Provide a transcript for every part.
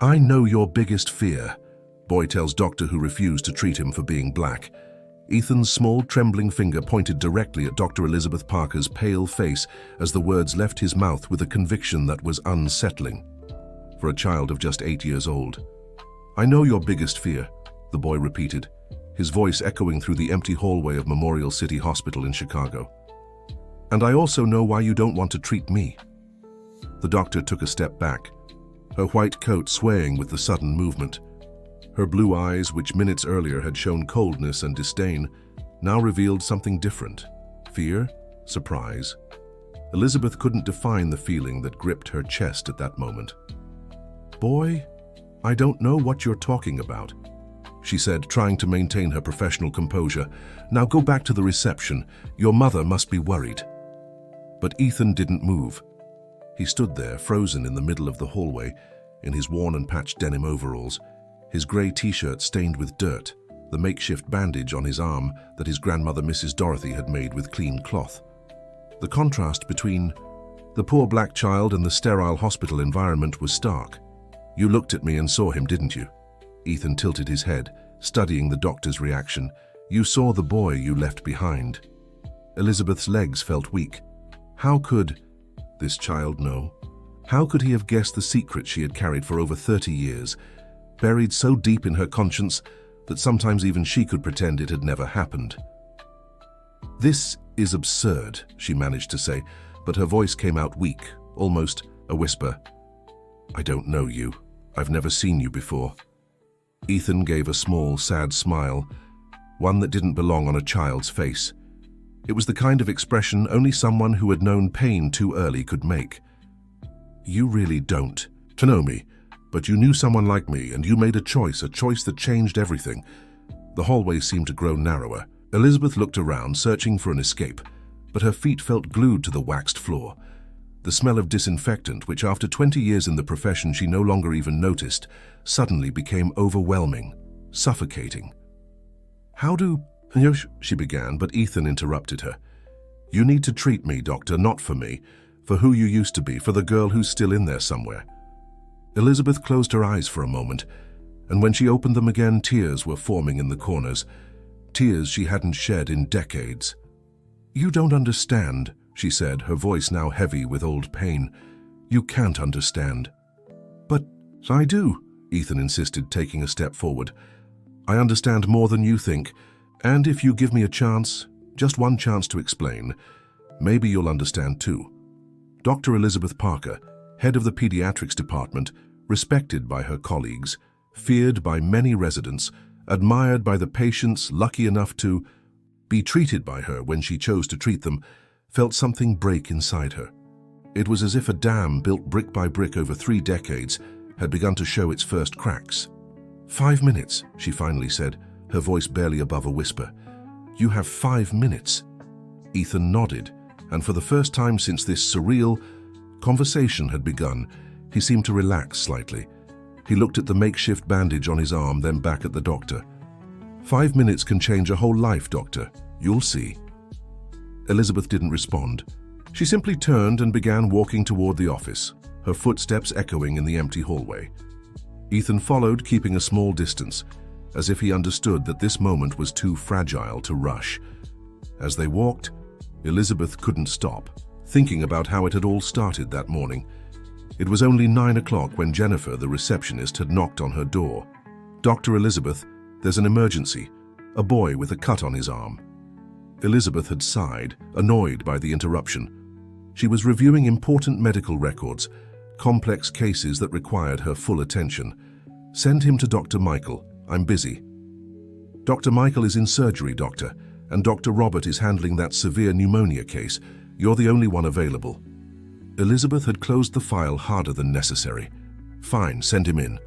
I know your biggest fear, boy tells doctor who refused to treat him for being black. Ethan's small, trembling finger pointed directly at Dr. Elizabeth Parker's pale face as the words left his mouth with a conviction that was unsettling for a child of just 8 years old. I know your biggest fear, the boy repeated, his voice echoing through the empty hallway of Memorial City Hospital in Chicago. And I also know why you don't want to treat me. The doctor took a step back, her white coat swaying with the sudden movement. Her blue eyes, which minutes earlier had shown coldness and disdain, now revealed something different. Fear? Surprise? Elizabeth couldn't define the feeling that gripped her chest at that moment. Boy, I don't know what you're talking about, she said, trying to maintain her professional composure. Now go back to the reception. Your mother must be worried. But Ethan didn't move. He stood there, frozen in the middle of the hallway, in his worn and patched denim overalls, his grey t-shirt stained with dirt, the makeshift bandage on his arm that his grandmother Mrs. Dorothy had made with clean cloth. The contrast between the poor black child and the sterile hospital environment was stark. You looked at me and saw him, didn't you? Ethan tilted his head, studying the doctor's reaction. You saw the boy you left behind. Elizabeth's legs felt weak. How could this child know? How could he have guessed the secret she had carried for over 30 years, buried so deep in her conscience that sometimes even she could pretend it had never happened? This is absurd, she managed to say, but her voice came out weak, almost a whisper. I don't know you. I've never seen you before. Ethan gave a small, sad smile, one that didn't belong on a child's face. It was the kind of expression only someone who had known pain too early could make. You really don't to know me, but you knew someone like me, and you made a choice that changed everything. The hallway seemed to grow narrower. Elizabeth looked around, searching for an escape, but her feet felt glued to the waxed floor. The smell of disinfectant, which after 20 years in the profession she no longer even noticed, suddenly became overwhelming, suffocating. How do... she began, but Ethan interrupted her. You need to treat me, doctor, not for me, for who you used to be, for the girl who's still in there somewhere. Elizabeth closed her eyes for a moment, and when she opened them again, tears were forming in the corners, tears she hadn't shed in decades. You don't understand, she said, her voice now heavy with old pain. You can't understand. But I do, Ethan insisted, taking a step forward. I understand more than you think, and if you give me a chance, just one chance to explain, maybe you'll understand too. Dr. Elizabeth Parker, head of the pediatrics department, respected by her colleagues, feared by many residents, admired by the patients lucky enough to be treated by her when she chose to treat them, felt something break inside her. It was as if a dam built brick by brick over 3 decades had begun to show its first cracks. 5 minutes, she finally said, her voice barely above a whisper. You have 5 minutes. Ethan nodded, and for the first time since this surreal conversation had begun, he seemed to relax slightly. He looked at the makeshift bandage on his arm, then back at the doctor. 5 minutes can change a whole life, doctor. You'll see. Elizabeth didn't respond. She simply turned and began walking toward the office, her footsteps echoing in the empty hallway. Ethan followed, keeping a small distance, as if he understood that this moment was too fragile to rush. As they walked, Elizabeth couldn't stop, thinking about how it had all started that morning. It was only 9 o'clock when Jennifer, the receptionist, had knocked on her door. Dr. Elizabeth, there's an emergency. A boy with a cut on his arm. Elizabeth had sighed, annoyed by the interruption. She was reviewing important medical records, complex cases that required her full attention. Send him to Dr. Michael. I'm busy. Dr. Michael is in surgery, doctor, and Dr. Robert is handling that severe pneumonia case. You're the only one available. Elizabeth had closed the file harder than necessary. Fine, send him in.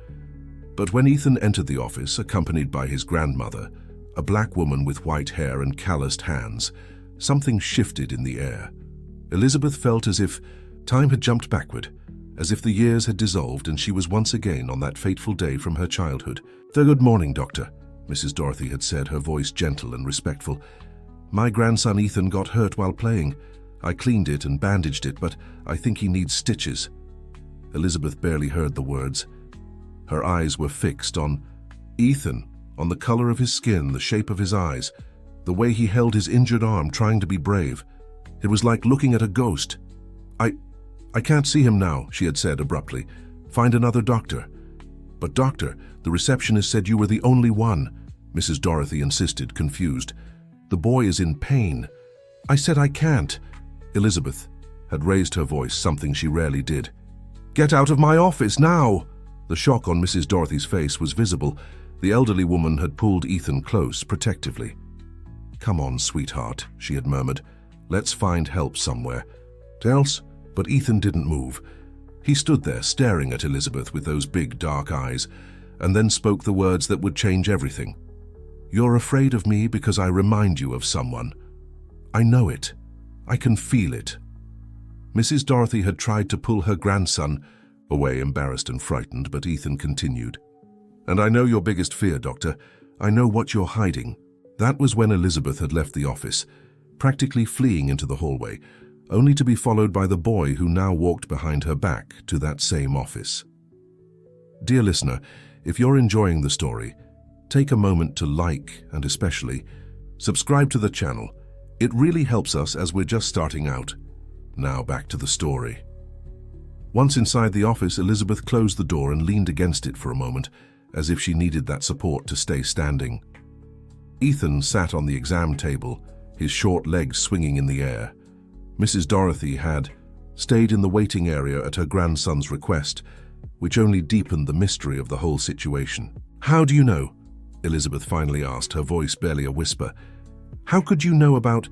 But when Ethan entered the office, accompanied by his grandmother, a black woman with white hair and calloused hands, something shifted in the air. Elizabeth felt as if time had jumped backward, as if the years had dissolved and she was once again on that fateful day from her childhood. Good morning, doctor, Mrs. Dorothy had said, her voice gentle and respectful. My grandson Ethan got hurt while playing. I cleaned it and bandaged it, but I think he needs stitches. Elizabeth barely heard the words. Her eyes were fixed on Ethan, on the color of his skin, the shape of his eyes, the way he held his injured arm trying to be brave. It was like looking at a ghost. I can't see him now, she had said abruptly. Find another doctor. But doctor, the receptionist said you were the only one, Mrs. Dorothy insisted, confused. The boy is in pain. I said I can't. Elizabeth had raised her voice, something she rarely did. Get out of my office now! The shock on Mrs. Dorothy's face was visible. The elderly woman had pulled Ethan close, protectively. Come on, sweetheart, she had murmured. Let's find help somewhere. Else? But Ethan didn't move. He stood there staring at Elizabeth with those big dark eyes, and then spoke the words that would change everything. You're afraid of me because I remind you of someone. I know it. I can feel it. Mrs. Dorothy had tried to pull her grandson away, embarrassed and frightened, but Ethan continued. And I know your biggest fear, Doctor. I know what you're hiding. That was when Elizabeth had left the office, practically fleeing into the hallway, only to be followed by the boy who now walked behind her back to that same office. Dear listener, if you're enjoying the story, take a moment to like and especially subscribe to the channel. It really helps us as we're just starting out. Now back to the story. Once inside the office, Elizabeth closed the door and leaned against it for a moment, as if she needed that support to stay standing. Ethan sat on the exam table, his short legs swinging in the air. Mrs. Dorothy had stayed in the waiting area at her grandson's request, which only deepened the mystery of the whole situation. How do you know? Elizabeth finally asked, her voice barely a whisper. How could you know about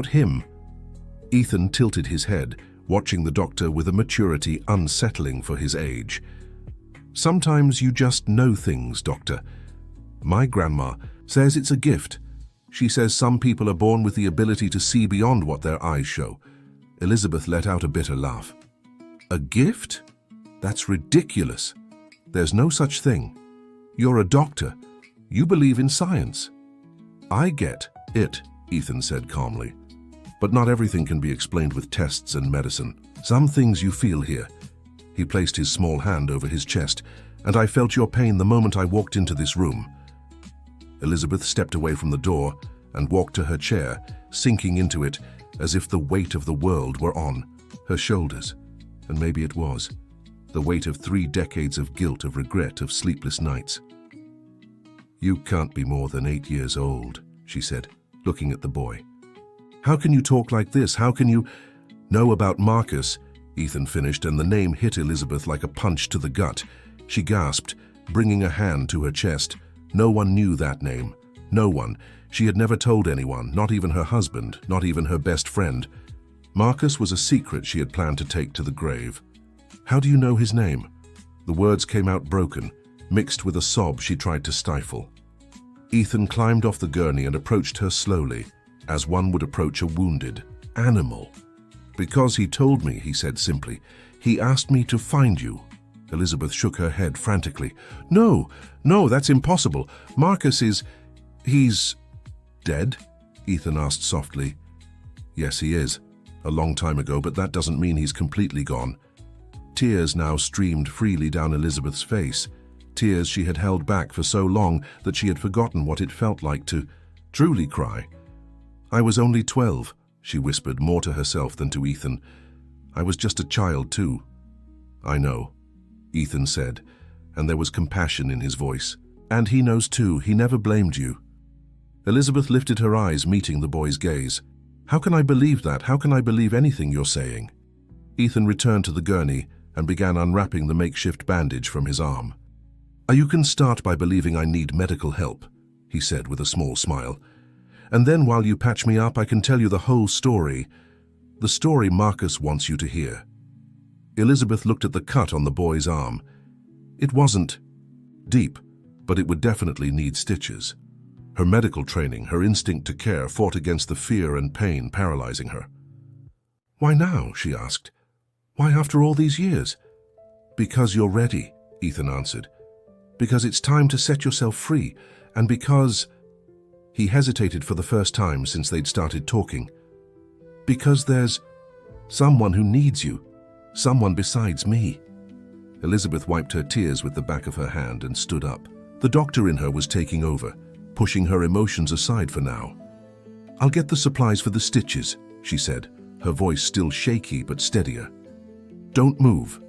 him? Ethan tilted his head, watching the doctor with a maturity unsettling for his age. Sometimes you just know things, Doctor. My grandma says it's a gift. She says some people are born with the ability to see beyond what their eyes show. Elizabeth let out a bitter laugh. A gift? That's ridiculous. There's no such thing. You're a doctor. You believe in science. I get it, Ethan said calmly. But not everything can be explained with tests and medicine. Some things you feel here. He placed his small hand over his chest, and I felt your pain the moment I walked into this room. Elizabeth stepped away from the door and walked to her chair, sinking into it as if the weight of the world were on her shoulders. And maybe it was. The weight of 3 decades of guilt, of regret, of sleepless nights. You can't be more than 8 years old, she said, looking at the boy. How can you talk like this? How can you know about Marcus? Ethan finished, and the name hit Elizabeth like a punch to the gut. She gasped, bringing a hand to her chest. No one knew that name. No one. She had never told anyone, not even her husband, not even her best friend. Marcus was a secret she had planned to take to the grave. How do you know his name? The words came out broken, mixed with a sob she tried to stifle. Ethan climbed off the gurney and approached her slowly, as one would approach a wounded animal. Because he told me, he said simply. He asked me to find you. Elizabeth shook her head frantically. No, that's impossible. Marcus he's dead? Ethan asked softly. Yes, he is. A long time ago, but that doesn't mean he's completely gone. Tears now streamed freely down Elizabeth's face. Tears she had held back for so long that she had forgotten what it felt like to truly cry. I was only 12, she whispered, more to herself than to Ethan. I was just a child too. I know, Ethan said, and there was compassion in his voice. And he knows too, he never blamed you. Elizabeth lifted her eyes, meeting the boy's gaze. How can I believe that? How can I believe anything you're saying? Ethan returned to the gurney and began unwrapping the makeshift bandage from his arm. You can start by believing I need medical help, he said with a small smile. And then while you patch me up, I can tell you the whole story. The story Marcus wants you to hear. Elizabeth looked at the cut on the boy's arm. It wasn't deep, but it would definitely need stitches. Her medical training, her instinct to care, fought against the fear and pain paralyzing her. Why now? She asked. Why after all these years? Because you're ready, Ethan answered. Because it's time to set yourself free, and because... He hesitated for the first time since they'd started talking. Because there's someone who needs you, someone besides me. Elizabeth wiped her tears with the back of her hand and stood up. The doctor in her was taking over, pushing her emotions aside for now. "I'll get the supplies for the stitches," she said, her voice still shaky but steadier. "Don't move."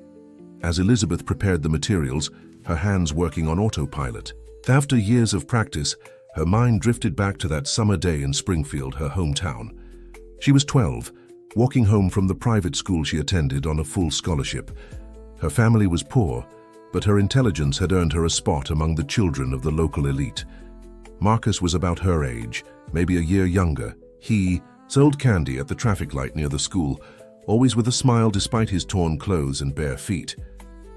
As Elizabeth prepared the materials, her hands working on autopilot. After years of practice, her mind drifted back to that summer day in Springfield, her hometown. She was 12, walking home from the private school she attended on a full scholarship. Her family was poor, but her intelligence had earned her a spot among the children of the local elite. Marcus was about her age, maybe a year younger. He sold candy at the traffic light near the school, always with a smile despite his torn clothes and bare feet.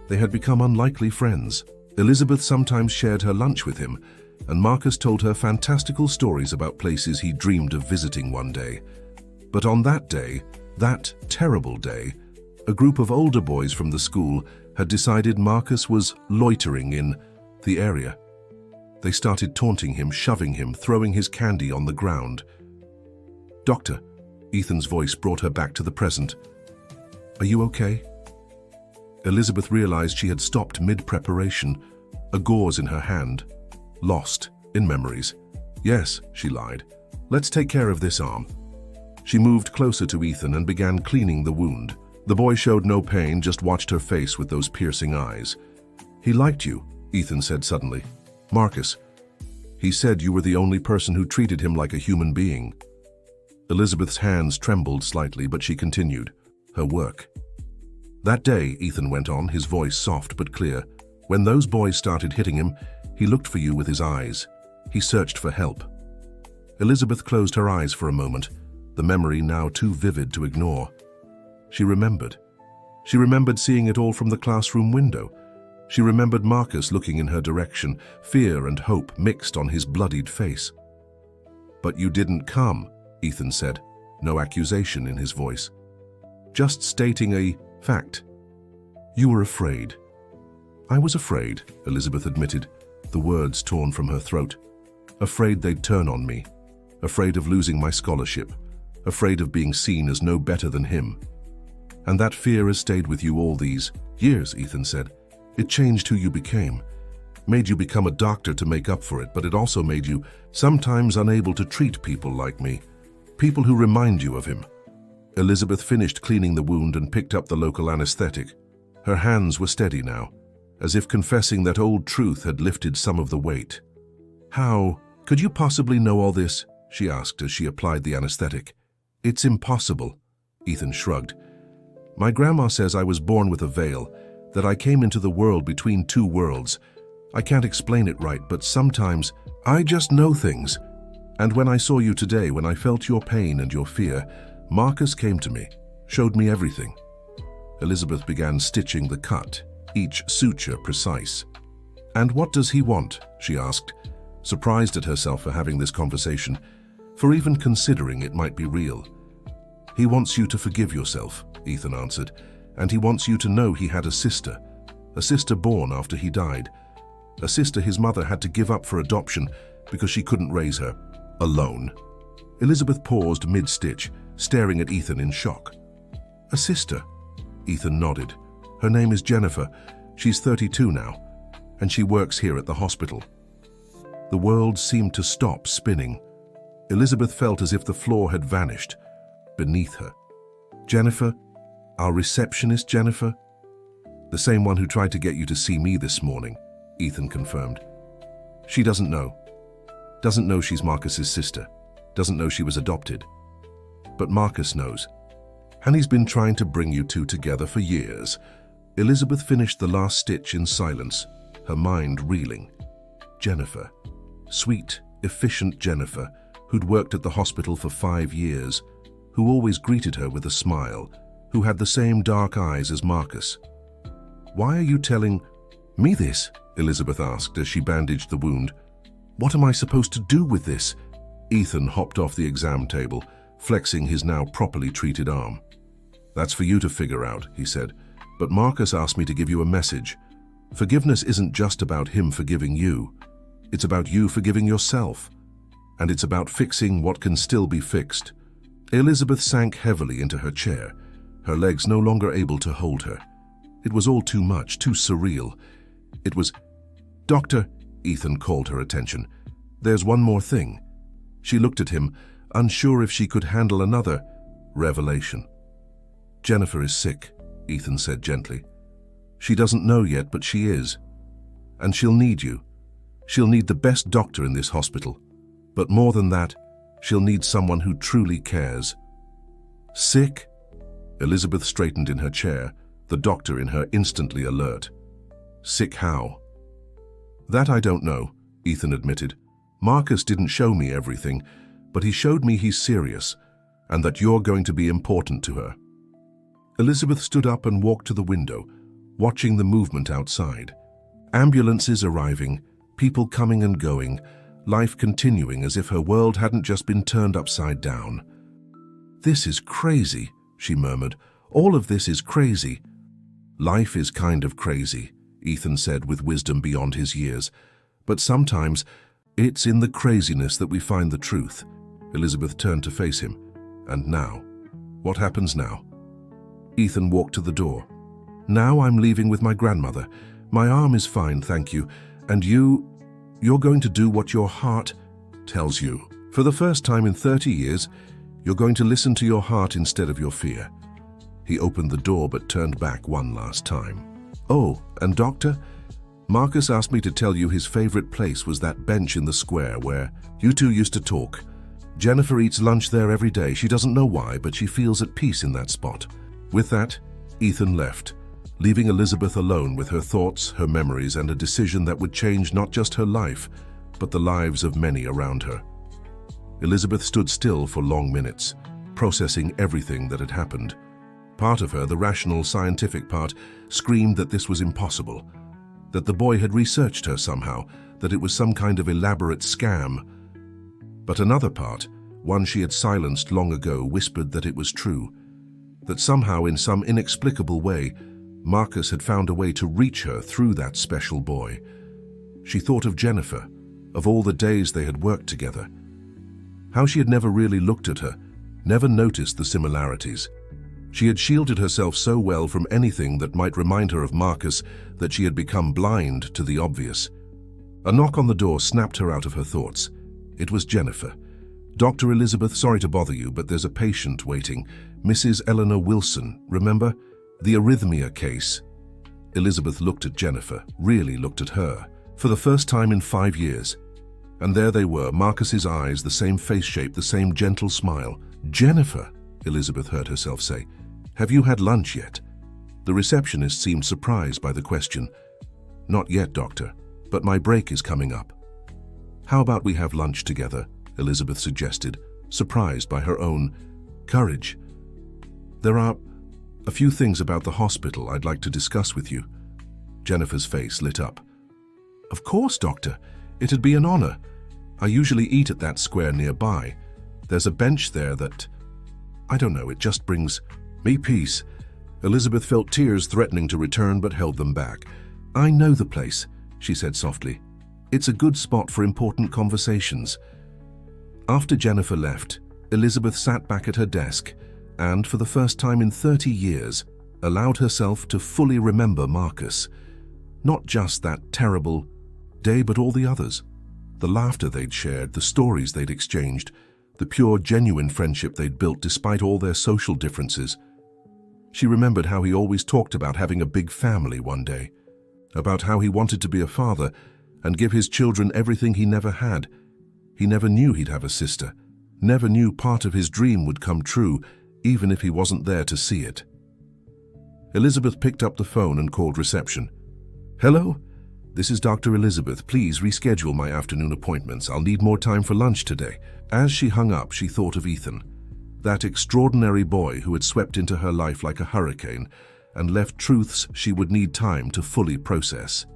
They had become unlikely friends. Elizabeth sometimes shared her lunch with him, and Marcus told her fantastical stories about places he dreamed of visiting one day. But on that day, that terrible day, a group of older boys from the school had decided Marcus was loitering in the area. They started taunting him, shoving him, throwing his candy on the ground. "Doctor," Ethan's voice brought her back to the present. "Are you okay?" Elizabeth realized she had stopped mid-preparation, a gauze in her hand, lost in memories. "Yes," she lied. "Let's take care of this arm." She moved closer to Ethan and began cleaning the wound. The boy showed no pain, just watched her face with those piercing eyes. "He liked you," Ethan said suddenly. "Marcus. He said you were the only person who treated him like a human being." Elizabeth's hands trembled slightly, but she continued. Her work. "That day," Ethan went on, his voice soft but clear, "when those boys started hitting him, he looked for you with his eyes. He searched for help." Elizabeth closed her eyes for a moment, the memory now too vivid to ignore. She remembered. She remembered seeing it all from the classroom window. She remembered Marcus looking in her direction, fear and hope mixed on his bloodied face. "But you didn't come," Ethan said, no accusation in his voice. Just stating a fact. "You were afraid." "I was afraid," Elizabeth admitted, the words torn from her throat. "Afraid they'd turn on me. Afraid of losing my scholarship. Afraid of being seen as no better than him." "And that fear has stayed with you all these years," Ethan said. "It changed who you became. Made you become a doctor to make up for it, but it also made you sometimes unable to treat people like me. People who remind you of him." Elizabeth finished cleaning the wound and picked up the local anesthetic. Her hands were steady now, as if confessing that old truth had lifted some of the weight. "How could you possibly know all this?" she asked as she applied the anesthetic. "It's impossible," Ethan shrugged. "My grandma says I was born with a veil, that I came into the world between two worlds. I can't explain it right, but sometimes I just know things. And when I saw you today, when I felt your pain and your fear, Marcus came to me, showed me everything." Elizabeth began stitching the cut, each suture precise. "And what does he want?" she asked, surprised at herself for having this conversation, for even considering it might be real. "He wants you to forgive yourself," Ethan answered, "and he wants you to know he had a sister born after he died. A sister his mother had to give up for adoption because she couldn't raise her alone." Elizabeth paused mid-stitch, staring at Ethan in shock. "A sister?" Ethan nodded. "Her name is Jennifer. She's 32 now, and she works here at the hospital." The world seemed to stop spinning. Elizabeth felt as if the floor had vanished beneath her. "Jennifer? Our receptionist Jennifer?" "The same one who tried to get you to see me this morning," Ethan confirmed. "She doesn't know. Doesn't know she's Marcus's sister. Doesn't know she was adopted. But Marcus knows. And he's been trying to bring you two together for years." Elizabeth finished the last stitch in silence, her mind reeling. Jennifer. Sweet, efficient Jennifer, who'd worked at the hospital for 5 years, who always greeted her with a smile, who had the same dark eyes as Marcus. "Why are you telling me this?" Elizabeth asked as she bandaged the wound. "What am I supposed to do with this?" Ethan hopped off the exam table, flexing his now properly treated arm. "That's for you to figure out," he said, "but Marcus asked me to give you a message. Forgiveness isn't just about him forgiving you. It's about you forgiving yourself. And it's about fixing what can still be fixed." Elizabeth sank heavily into her chair, her legs no longer able to hold her. It was all too much, too surreal. It was... "Doctor," Ethan called her attention. "There's one more thing." She looked at him, unsure if she could handle another revelation. "Jennifer is sick," Ethan said gently. "She doesn't know yet, but she is. And she'll need you. She'll need the best doctor in this hospital. But more than that, she'll need someone who truly cares." "Sick?" Elizabeth straightened in her chair, the doctor in her instantly alert. "Sick how?" "That I don't know," Ethan admitted. "Marcus didn't show me everything, but he showed me he's serious, and that you're going to be important to her." Elizabeth stood up and walked to the window, watching the movement outside. Ambulances arriving, people coming and going, life continuing as if her world hadn't just been turned upside down. "This is crazy," she murmured. "All of this is crazy." "Life is kind of crazy," Ethan said with wisdom beyond his years. "But sometimes it's in the craziness that we find the truth." Elizabeth turned to face him. "And now? What happens now?" Ethan walked to the door. "Now I'm leaving with my grandmother. My arm is fine, thank you. And you're going to do what your heart tells you. For the first time in 30 years, you're going to listen to your heart instead of your fear." He opened the door but turned back one last time. "Oh, and doctor, Marcus asked me to tell you his favorite place was that bench in the square where you two used to talk. Jennifer eats lunch there every day. She doesn't know why, but she feels at peace in that spot." With that, Ethan left, leaving Elizabeth alone with her thoughts, her memories, and a decision that would change not just her life, but the lives of many around her. Elizabeth stood still for long minutes, processing everything that had happened. Part of her, the rational, scientific part, screamed that this was impossible, that the boy had researched her somehow, that it was some kind of elaborate scam. But another part, one she had silenced long ago, whispered that it was true, that somehow, in some inexplicable way, Marcus had found a way to reach her through that special boy. She thought of Jennifer, of all the days they had worked together. How she had never really looked at her, never noticed the similarities. She had shielded herself so well from anything that might remind her of Marcus that she had become blind to the obvious. A knock on the door snapped her out of her thoughts. It was Jennifer. "Dr. Elizabeth, sorry to bother you, but there's a patient waiting. Mrs. Eleanor Wilson, remember? The arrhythmia case." Elizabeth looked at Jennifer, really looked at her, for the first time in 5 years. And there they were, Marcus's eyes, the same face shape, the same gentle smile. "Jennifer," Elizabeth heard herself say, "have you had lunch yet?" The receptionist seemed surprised by the question. "Not yet, doctor, but my break is coming up." "How about we have lunch together?" Elizabeth suggested, surprised by her own courage. "There are a few things about the hospital I'd like to discuss with you." Jennifer's face lit up. "Of course, doctor. It'd be an honor. I usually eat at that square nearby. There's a bench there that, I don't know, it just brings me peace." Elizabeth felt tears threatening to return but held them back. "I know the place," she said softly. "It's a good spot for important conversations." After Jennifer left, Elizabeth sat back at her desk and, for the first time in 30 years, allowed herself to fully remember Marcus. Not just that terrible day, but all the others. The laughter they'd shared, the stories they'd exchanged, the pure, genuine friendship they'd built despite all their social differences. She remembered how he always talked about having a big family one day, about how he wanted to be a father and give his children everything he never had. He never knew he'd have a sister, never knew part of his dream would come true, even if he wasn't there to see it. Elizabeth picked up the phone and called reception. "Hello? This is Dr. Elizabeth. Please reschedule my afternoon appointments. I'll need more time for lunch today." As she hung up, she thought of Ethan, that extraordinary boy who had swept into her life like a hurricane and left truths she would need time to fully process.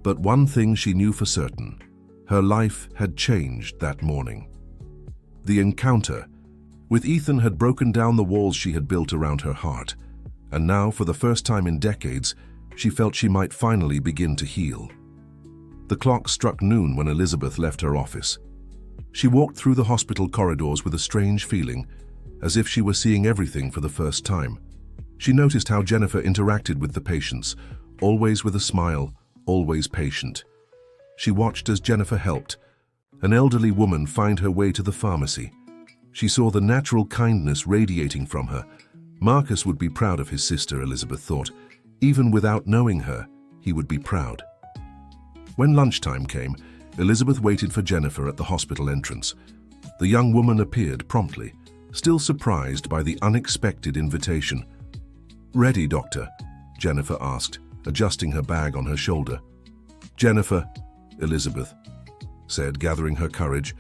But one thing she knew for certain: her life had changed that morning. The encounter with Ethan had broken down the walls she had built around her heart, and now, for the first time in decades, she felt she might finally begin to heal. The clock struck noon when Elizabeth left her office. She walked through the hospital corridors with a strange feeling, as if she were seeing everything for the first time. She noticed how Jennifer interacted with the patients, always with a smile, always patient. She watched as Jennifer helped an elderly woman find her way to the pharmacy. She saw the natural kindness radiating from her. Marcus would be proud of his sister, Elizabeth thought. Even without knowing her, he would be proud. When lunchtime came, Elizabeth waited for Jennifer at the hospital entrance. The young woman appeared promptly, still surprised by the unexpected invitation. "Ready, doctor?" Jennifer asked, adjusting her bag on her shoulder. "Jennifer," Elizabeth said, gathering her courage,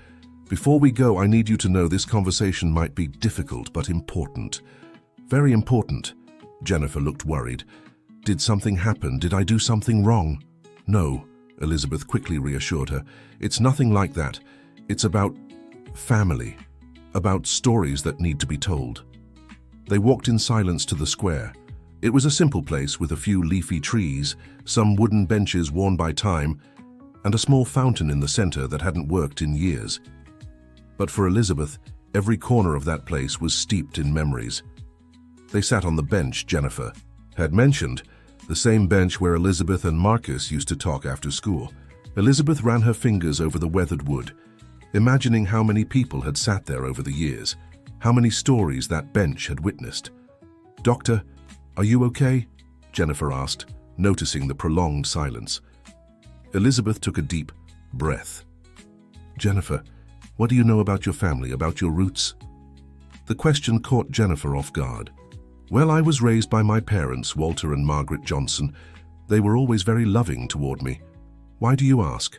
"before we go, I need you to know this conversation might be difficult but important." "Very important." Jennifer looked worried. "Did something happen? Did I do something wrong?" "No," Elizabeth quickly reassured her. "It's nothing like that. It's about family, about stories that need to be told." They walked in silence to the square. It was a simple place with a few leafy trees, some wooden benches worn by time, and a small fountain in the center that hadn't worked in years. But for Elizabeth, every corner of that place was steeped in memories. They sat on the bench Jennifer had mentioned, the same bench where Elizabeth and Marcus used to talk after school. Elizabeth ran her fingers over the weathered wood, imagining how many people had sat there over the years, how many stories that bench had witnessed. "Doctor, are you okay?" Jennifer asked, noticing the prolonged silence. Elizabeth took a deep breath. "Jennifer, what do you know about your family, about your roots?" The question caught Jennifer off guard. "Well, I was raised by my parents, Walter and Margaret Johnson. They were always very loving toward me. Why do you ask?"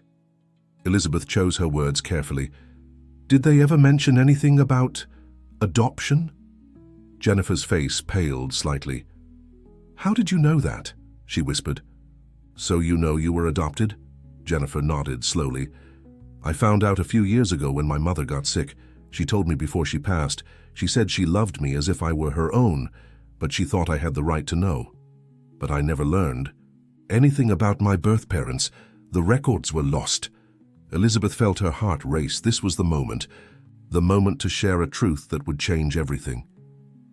Elizabeth chose her words carefully. "Did they ever mention anything about adoption?" Jennifer's face paled slightly. "How did you know that?" she whispered. "So you know you were adopted?" Jennifer nodded slowly. "I found out a few years ago when my mother got sick. She told me before she passed. She said she loved me as if I were her own, but she thought I had the right to know. But I never learned anything about my birth parents. The records were lost." Elizabeth felt her heart race. This was the moment to share a truth that would change everything.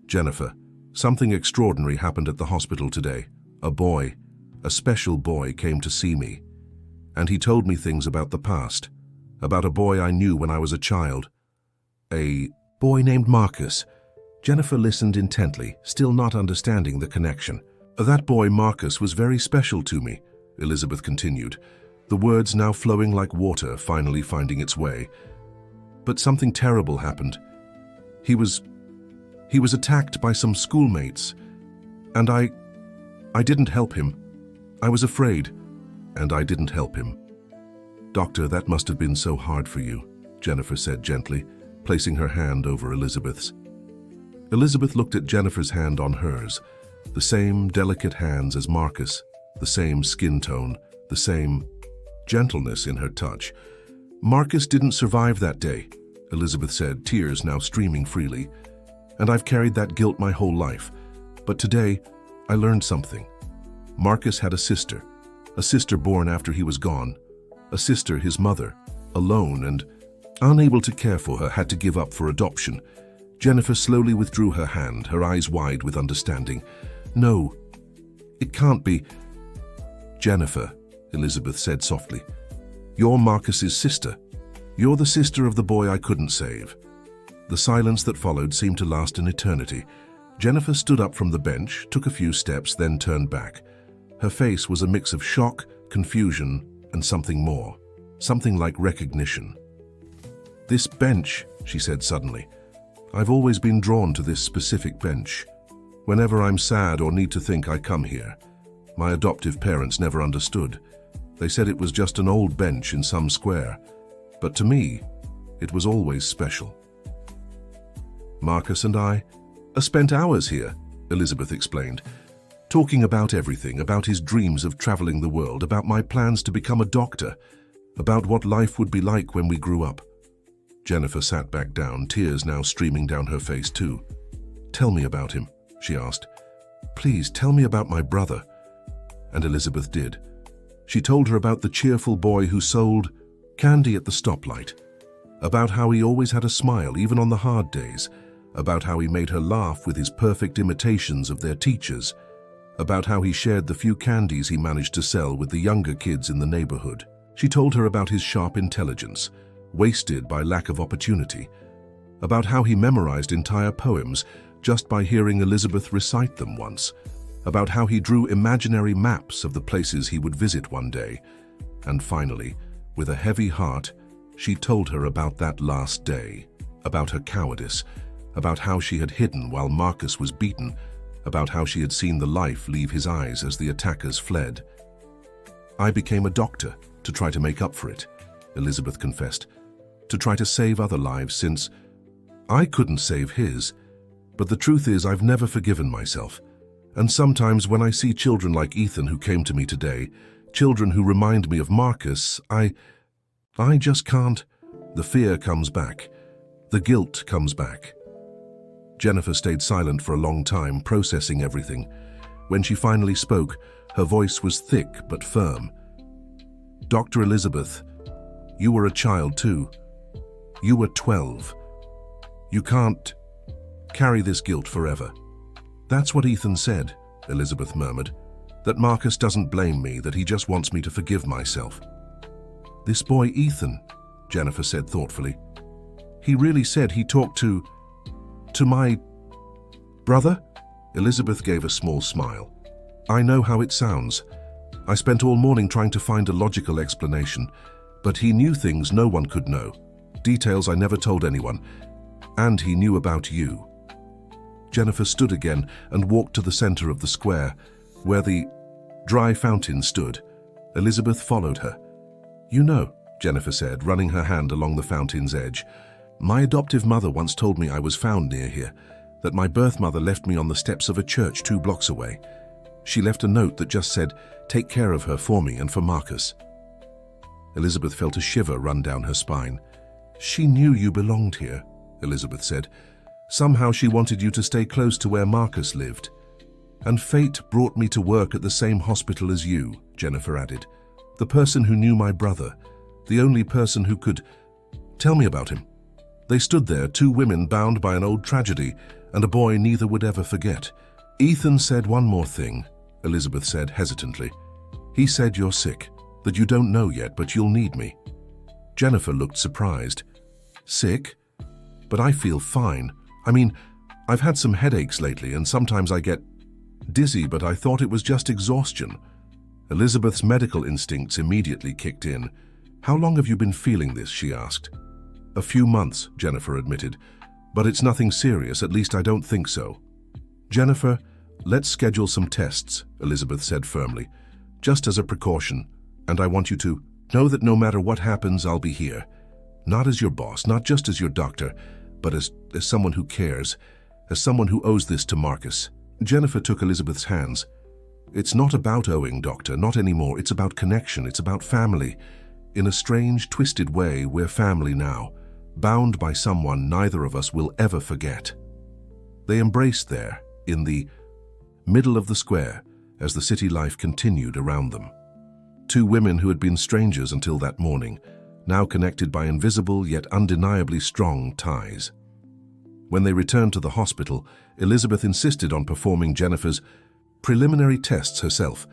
"Jennifer, something extraordinary happened at the hospital today. A special boy came to see me. And he told me things about the past, about a boy I knew when I was a child. A boy named Marcus." Jennifer listened intently, still not understanding the connection. "That boy Marcus was very special to me," Elizabeth continued, the words now flowing like water, finally finding its way. "But something terrible happened. He was attacked by some schoolmates, and I didn't help him. I was afraid, and I didn't help him." "Doctor, that must have been so hard for you," Jennifer said gently, placing her hand over Elizabeth's. Elizabeth looked at Jennifer's hand on hers, the same delicate hands as Marcus, the same skin tone, the same gentleness in her touch. "Marcus didn't survive that day," Elizabeth said, tears now streaming freely. "And I've carried that guilt my whole life. But today, I learned something. Marcus had a sister born after he was gone. A sister, his mother, alone and unable to care for her, had to give up for adoption." Jennifer slowly withdrew her hand, her eyes wide with understanding. "No, it can't be." "Jennifer," Elizabeth said softly, "you're Marcus's sister. You're the sister of the boy I couldn't save." The silence that followed seemed to last an eternity. Jennifer stood up from the bench, took a few steps, then turned back. Her face was a mix of shock, confusion, and something more, something like recognition. "This bench," she said suddenly. "I've always been drawn to this specific bench. Whenever I'm sad or need to think, I come here. My adoptive parents never understood. They said it was just an old bench in some square. But to me, it was always special." "Marcus and I spent hours here," Elizabeth explained, "talking about everything, about his dreams of traveling the world, about my plans to become a doctor, about what life would be like when we grew up." Jennifer sat back down, tears now streaming down her face too. "Tell me about him," she asked. "Please tell me about my brother." And Elizabeth did. She told her about the cheerful boy who sold candy at the stoplight, about how he always had a smile even on the hard days, about how he made her laugh with his perfect imitations of their teachers, about how he shared the few candies he managed to sell with the younger kids in the neighborhood. She told her about his sharp intelligence, wasted by lack of opportunity, about how he memorized entire poems just by hearing Elizabeth recite them once, about how he drew imaginary maps of the places he would visit one day, and finally, with a heavy heart, she told her about that last day, about her cowardice, about how she had hidden while Marcus was beaten, about how she had seen the life leave his eyes as the attackers fled. "I became a doctor to try to make up for it," Elizabeth confessed, "to try to save other lives since I couldn't save his. But the truth is I've never forgiven myself. And sometimes when I see children like Ethan who came to me today, children who remind me of Marcus, I just can't." The fear comes back. The guilt comes back. Jennifer stayed silent for a long time, processing everything. When she finally spoke, her voice was thick but firm. "Dr. Elizabeth, you were a child too. You were 12. You can't carry this guilt forever." "That's what Ethan said," Elizabeth murmured. "That Marcus doesn't blame me, that he just wants me to forgive myself." "This boy Ethan," Jennifer said thoughtfully. "He really said he talked to my brother?" Elizabeth gave a small smile. "I know how it sounds. I spent all morning trying to find a logical explanation, but he knew things no one could know, details I never told anyone, and he knew about you." Jennifer stood again and walked to the center of the square, where the dry fountain stood. Elizabeth followed her. "You know," Jennifer said, running her hand along the fountain's edge, "my adoptive mother once told me I was found near here, that my birth mother left me on the steps of a church 2 blocks away. She left a note that just said, 'Take care of her for me and for Marcus.'" Elizabeth felt a shiver run down her spine. "She knew you belonged here," Elizabeth said. "Somehow she wanted you to stay close to where Marcus lived. And fate brought me to work at the same hospital as you," Jennifer added. "The person who knew my brother, the only person who could tell me about him." They stood there, 2 women bound by an old tragedy and a boy neither would ever forget. "Ethan said one more thing," Elizabeth said hesitantly. "He said you're sick, that you don't know yet, but you'll need me." Jennifer looked surprised. "Sick? But I feel fine. I mean, I've had some headaches lately and sometimes I get dizzy, but I thought it was just exhaustion." Elizabeth's medical instincts immediately kicked in. "How long have you been feeling this?" she asked. "A few months," Jennifer admitted. "But it's nothing serious, at least I don't think so." "Jennifer, let's schedule some tests," Elizabeth said firmly. "Just as a precaution, and I want you to know that no matter what happens, I'll be here. Not as your boss, not just as your doctor, but as someone who cares, as someone who owes this to Marcus." Jennifer took Elizabeth's hands. "It's not about owing, Doctor, not anymore. It's about connection, it's about family. In a strange, twisted way, we're family now, bound by someone neither of us will ever forget." They embraced there, in the middle of the square, as the city life continued around them. 2 women who had been strangers until that morning, now connected by invisible yet undeniably strong ties. When they returned to the hospital, Elizabeth insisted on performing Jennifer's preliminary tests herself.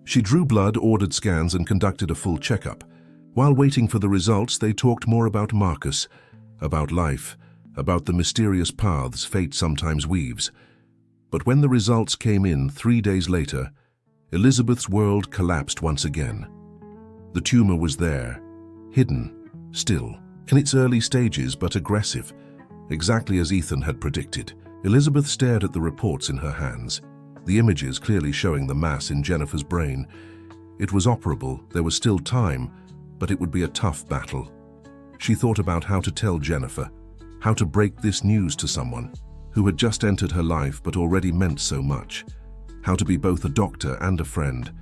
She drew blood, ordered scans, and conducted a full checkup. While waiting for the results, they talked more about Marcus, about life, about the mysterious paths fate sometimes weaves. But when the results came in 3 days later, Elizabeth's world collapsed once again. The tumor was there, hidden, still, in its early stages but aggressive, exactly as Ethan had predicted. Elizabeth stared at the reports in her hands, the images clearly showing the mass in Jennifer's brain. It was operable, there was still time, but it would be a tough battle. She thought about how to tell Jennifer, how to break this news to someone who had just entered her life but already meant so much, how to be both a doctor and a friend.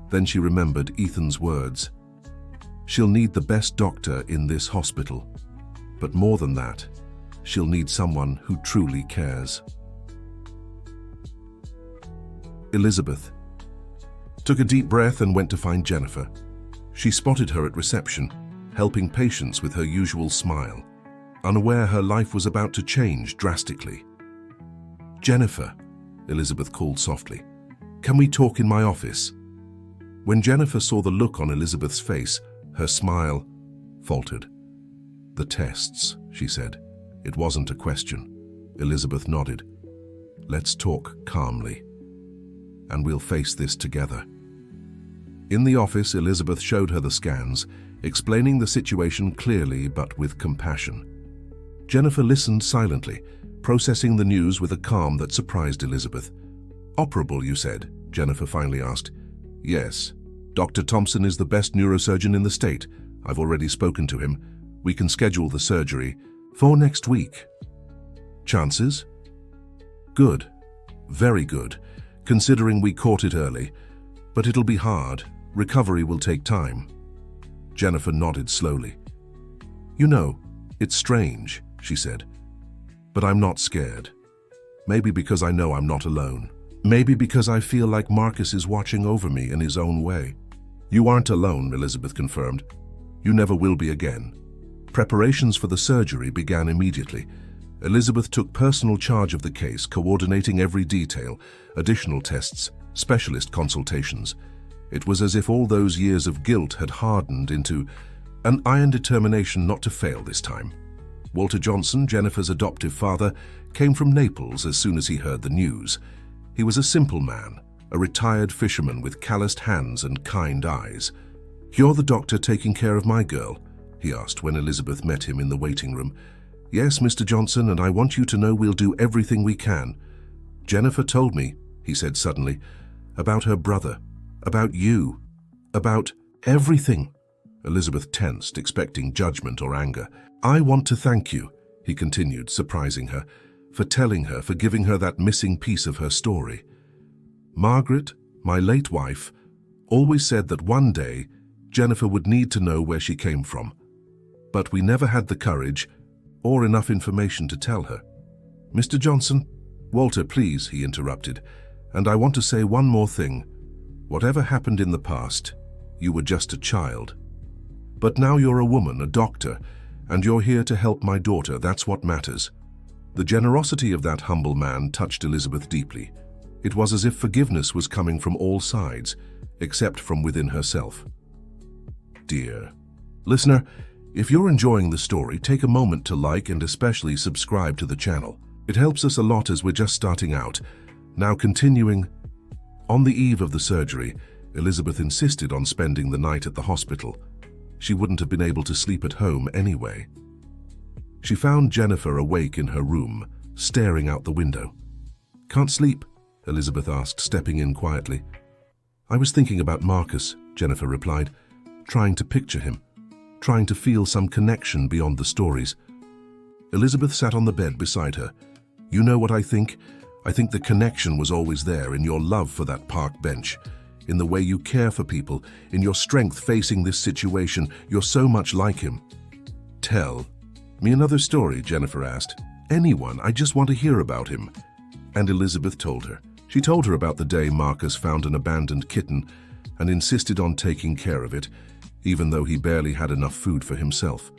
Then she remembered Ethan's words. She'll need the best doctor in this hospital, but more than that, she'll need someone who truly cares. Elizabeth took a deep breath and went to find Jennifer. She spotted her at reception, helping patients with her usual smile. unaware her life was about to change drastically. "Jennifer," Elizabeth called softly, "can we talk in my office?" When Jennifer saw the look on Elizabeth's face, her smile faltered. "The tests," she said. It wasn't a question. Elizabeth nodded. "Let's talk calmly, and we'll face this together." In the office, Elizabeth showed her the scans, explaining the situation clearly but with compassion. Jennifer listened silently, processing the news with a calm that surprised Elizabeth. "Operable, you said?" Jennifer finally asked. "Yes. Dr. Thompson is the best neurosurgeon in the state. I've already spoken to him. We can schedule the surgery for next week." "Chances?" "Good. Very good, considering we caught it early. But it'll be hard. Recovery will take time." Jennifer nodded slowly. "You know, it's strange," she said, "but I'm not scared. Maybe because I know I'm not alone. Maybe because I feel like Marcus is watching over me in his own way." "You aren't alone," Elizabeth confirmed. "You never will be again." Preparations for the surgery began immediately. Elizabeth took personal charge of the case, coordinating every detail, additional tests, specialist consultations. It was as if all those years of guilt had hardened into an iron determination not to fail this time. Walter Johnson, Jennifer's adoptive father, came from Naples as soon as he heard the news. He was a simple man, a retired fisherman with calloused hands and kind eyes. "You're the doctor taking care of my girl?" he asked when Elizabeth met him in the waiting room. "Yes, Mr. Johnson, and I want you to know we'll do everything we can." "Jennifer told me," he said suddenly, "about her brother, about you, about everything." Elizabeth tensed, expecting judgment or anger. "I want to thank you," he continued, surprising her, "for telling her, for giving her that missing piece of her story. Margaret, my late wife, always said that one day Jennifer would need to know where she came from. But we never had the courage or enough information to tell her." "Mr. Johnson—" "Walter, please," he interrupted. "And I want to say one more thing. Whatever happened in the past, you were just a child. But now you're a woman, a doctor, and you're here to help my daughter. That's what matters." The generosity of that humble man touched Elizabeth deeply. It was as if forgiveness was coming from all sides, except from within herself. Dear listener, if you're enjoying the story, take a moment to like and especially subscribe to the channel. It helps us a lot as we're just starting out. Now continuing. On the eve of the surgery, Elizabeth insisted on spending the night at the hospital. She wouldn't have been able to sleep at home anyway. She found Jennifer awake in her room, staring out the window. "Can't sleep?" Elizabeth asked, stepping in quietly. "I was thinking about Marcus," Jennifer replied, "trying to picture him, trying to feel some connection beyond the stories." Elizabeth sat on the bed beside her. "You know what I think? I think the connection was always there in your love for that park bench, in the way you care for people, in your strength facing this situation. You're so much like him." "Tell me another story," Jennifer asked. "Anyone, I just want to hear about him." And Elizabeth told her. She told her about the day Marcus found an abandoned kitten and insisted on taking care of it, even though he barely had enough food for himself.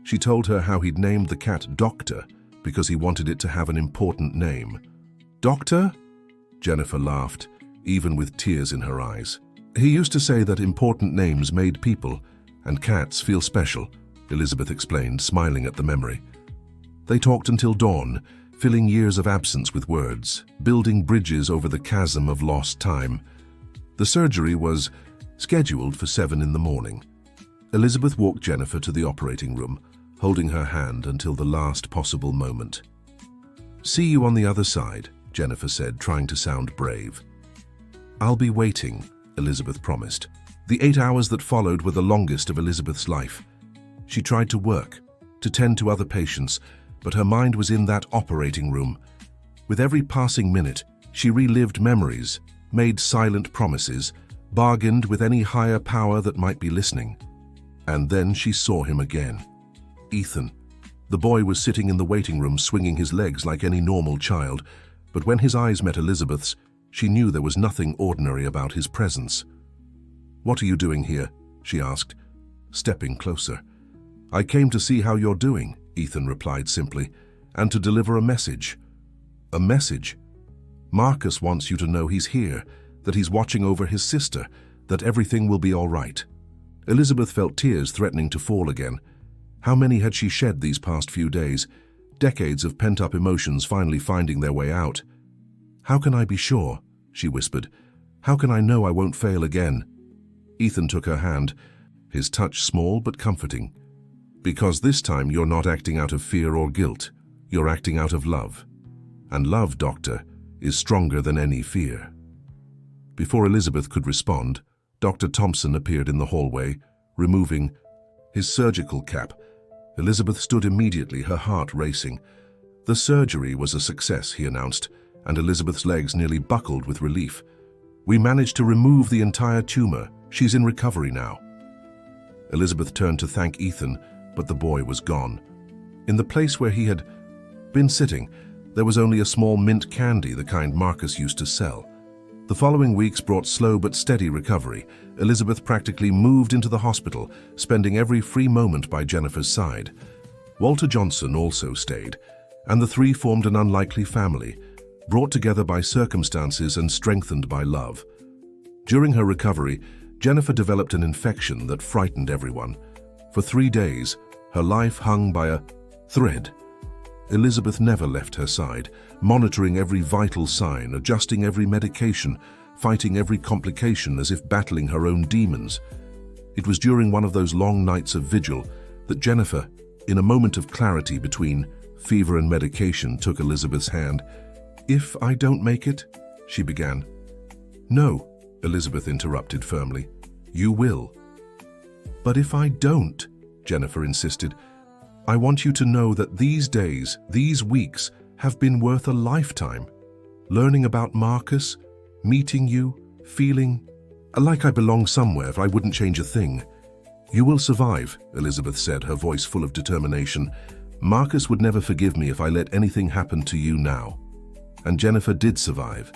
She told her how he'd named the cat Doctor because he wanted it to have an important name. "Doctor?" Jennifer laughed, even with tears in her eyes. "He used to say that important names made people, and cats feel special," Elizabeth explained, smiling at the memory. They talked until dawn, filling years of absence with words, building bridges over the chasm of lost time. The surgery was scheduled for 7 in the morning. Elizabeth walked Jennifer to the operating room, holding her hand until the last possible moment. "See you on the other side," Jennifer said, trying to sound brave. "I'll be waiting," Elizabeth promised. The 8 hours that followed were the longest of Elizabeth's life. She tried to work, to tend to other patients, but her mind was in that operating room. With every passing minute, she relived memories, made silent promises, bargained with any higher power that might be listening. And then she saw him again. Ethan. The boy was sitting in the waiting room swinging his legs like any normal child, but when his eyes met Elizabeth's, she knew there was nothing ordinary about his presence. "What are you doing here?" she asked, stepping closer. "I came to see how you're doing," Ethan replied simply, "and to deliver a message." "A message?" "Marcus wants you to know he's here, that he's watching over his sister, that everything will be all right." Elizabeth felt tears threatening to fall again. How many had she shed these past few days? Decades of pent-up emotions finally finding their way out. "How can I be sure?" she whispered. "How can I know I won't fail again?" Ethan took her hand, his touch small but comforting. "Because this time you're not acting out of fear or guilt. You're acting out of love. And love, Doctor, is stronger than any fear." Before Elizabeth could respond, Dr. Thompson appeared in the hallway, removing his surgical cap. Elizabeth stood immediately, her heart racing. "The surgery was a success," he announced, and Elizabeth's legs nearly buckled with relief. "We managed to remove the entire tumor. She's in recovery now." Elizabeth turned to thank Ethan, but the boy was gone. In the place where he had been sitting, there was only a small mint candy, the kind Marcus used to sell. The following weeks brought slow but steady recovery. Elizabeth practically moved into the hospital, spending every free moment by Jennifer's side. Walter Johnson also stayed, and the three formed an unlikely family, brought together by circumstances and strengthened by love. During her recovery, Jennifer developed an infection that frightened everyone. For 3 days, her life hung by a thread. Elizabeth never left her side, monitoring every vital sign, adjusting every medication, fighting every complication as if battling her own demons. It was during one of those long nights of vigil that Jennifer, in a moment of clarity between fever and medication, took Elizabeth's hand. "If I don't make it," she began. "No," Elizabeth interrupted firmly. "You will." "But if I don't," Jennifer insisted, "I want you to know that these days, these weeks, have been worth a lifetime. Learning about Marcus, meeting you, feeling like I belong somewhere if I wouldn't change a thing." "You will survive," Elizabeth said, her voice full of determination. "Marcus would never forgive me if I let anything happen to you now." And Jennifer did survive.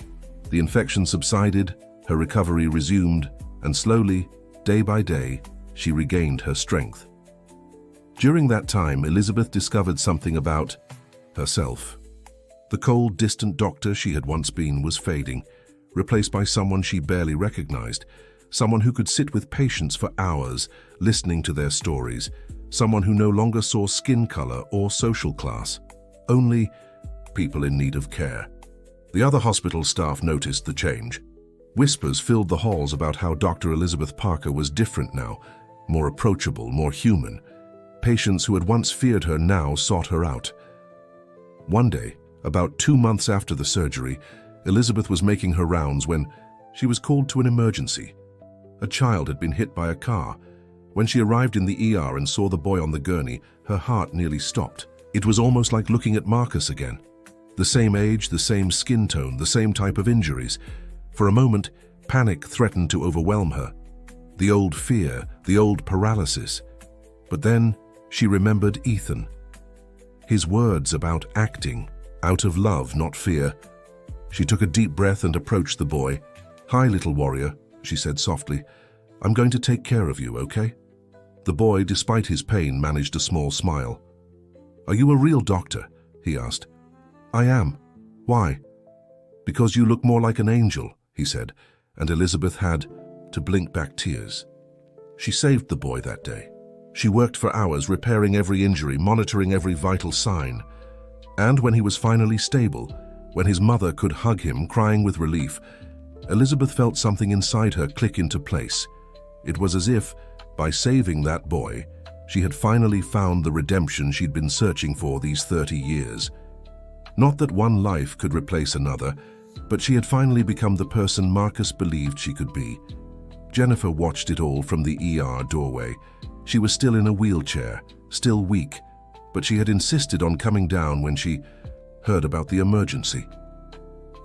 The infection subsided, her recovery resumed, and slowly, day by day, she regained her strength. During that time, Elizabeth discovered something about herself. The cold, distant doctor she had once been was fading, replaced by someone she barely recognized, someone who could sit with patients for hours, listening to their stories, someone who no longer saw skin color or social class, only people in need of care. The other hospital staff noticed the change. Whispers filled the halls about how Dr. Elizabeth Parker was different now, more approachable, more human. Patients who had once feared her now sought her out. One day, about 2 months after the surgery, Elizabeth was making her rounds when she was called to an emergency. A child had been hit by a car. When she arrived in the ER and saw the boy on the gurney, her heart nearly stopped. It was almost like looking at Marcus again. The same age, the same skin tone, the same type of injuries. For a moment, panic threatened to overwhelm her. The old fear, the old paralysis. But then, she remembered Ethan. His words about acting, out of love, not fear. She took a deep breath and approached the boy. "Hi, little warrior," she said softly. "I'm going to take care of you, okay?" The boy, despite his pain, managed a small smile. "Are you a real doctor?" he asked. "I am. Why?" "Because you look more like an angel," he said, and Elizabeth had to blink back tears. She saved the boy that day. She worked for hours, repairing every injury, monitoring every vital sign. And when he was finally stable, when his mother could hug him, crying with relief, Elizabeth felt something inside her click into place. It was as if, by saving that boy, she had finally found the redemption she'd been searching for these 30 years. Not that one life could replace another, but she had finally become the person Marcus believed she could be. Jennifer watched it all from the ER doorway. She was still in a wheelchair, still weak, but she had insisted on coming down when she heard about the emergency.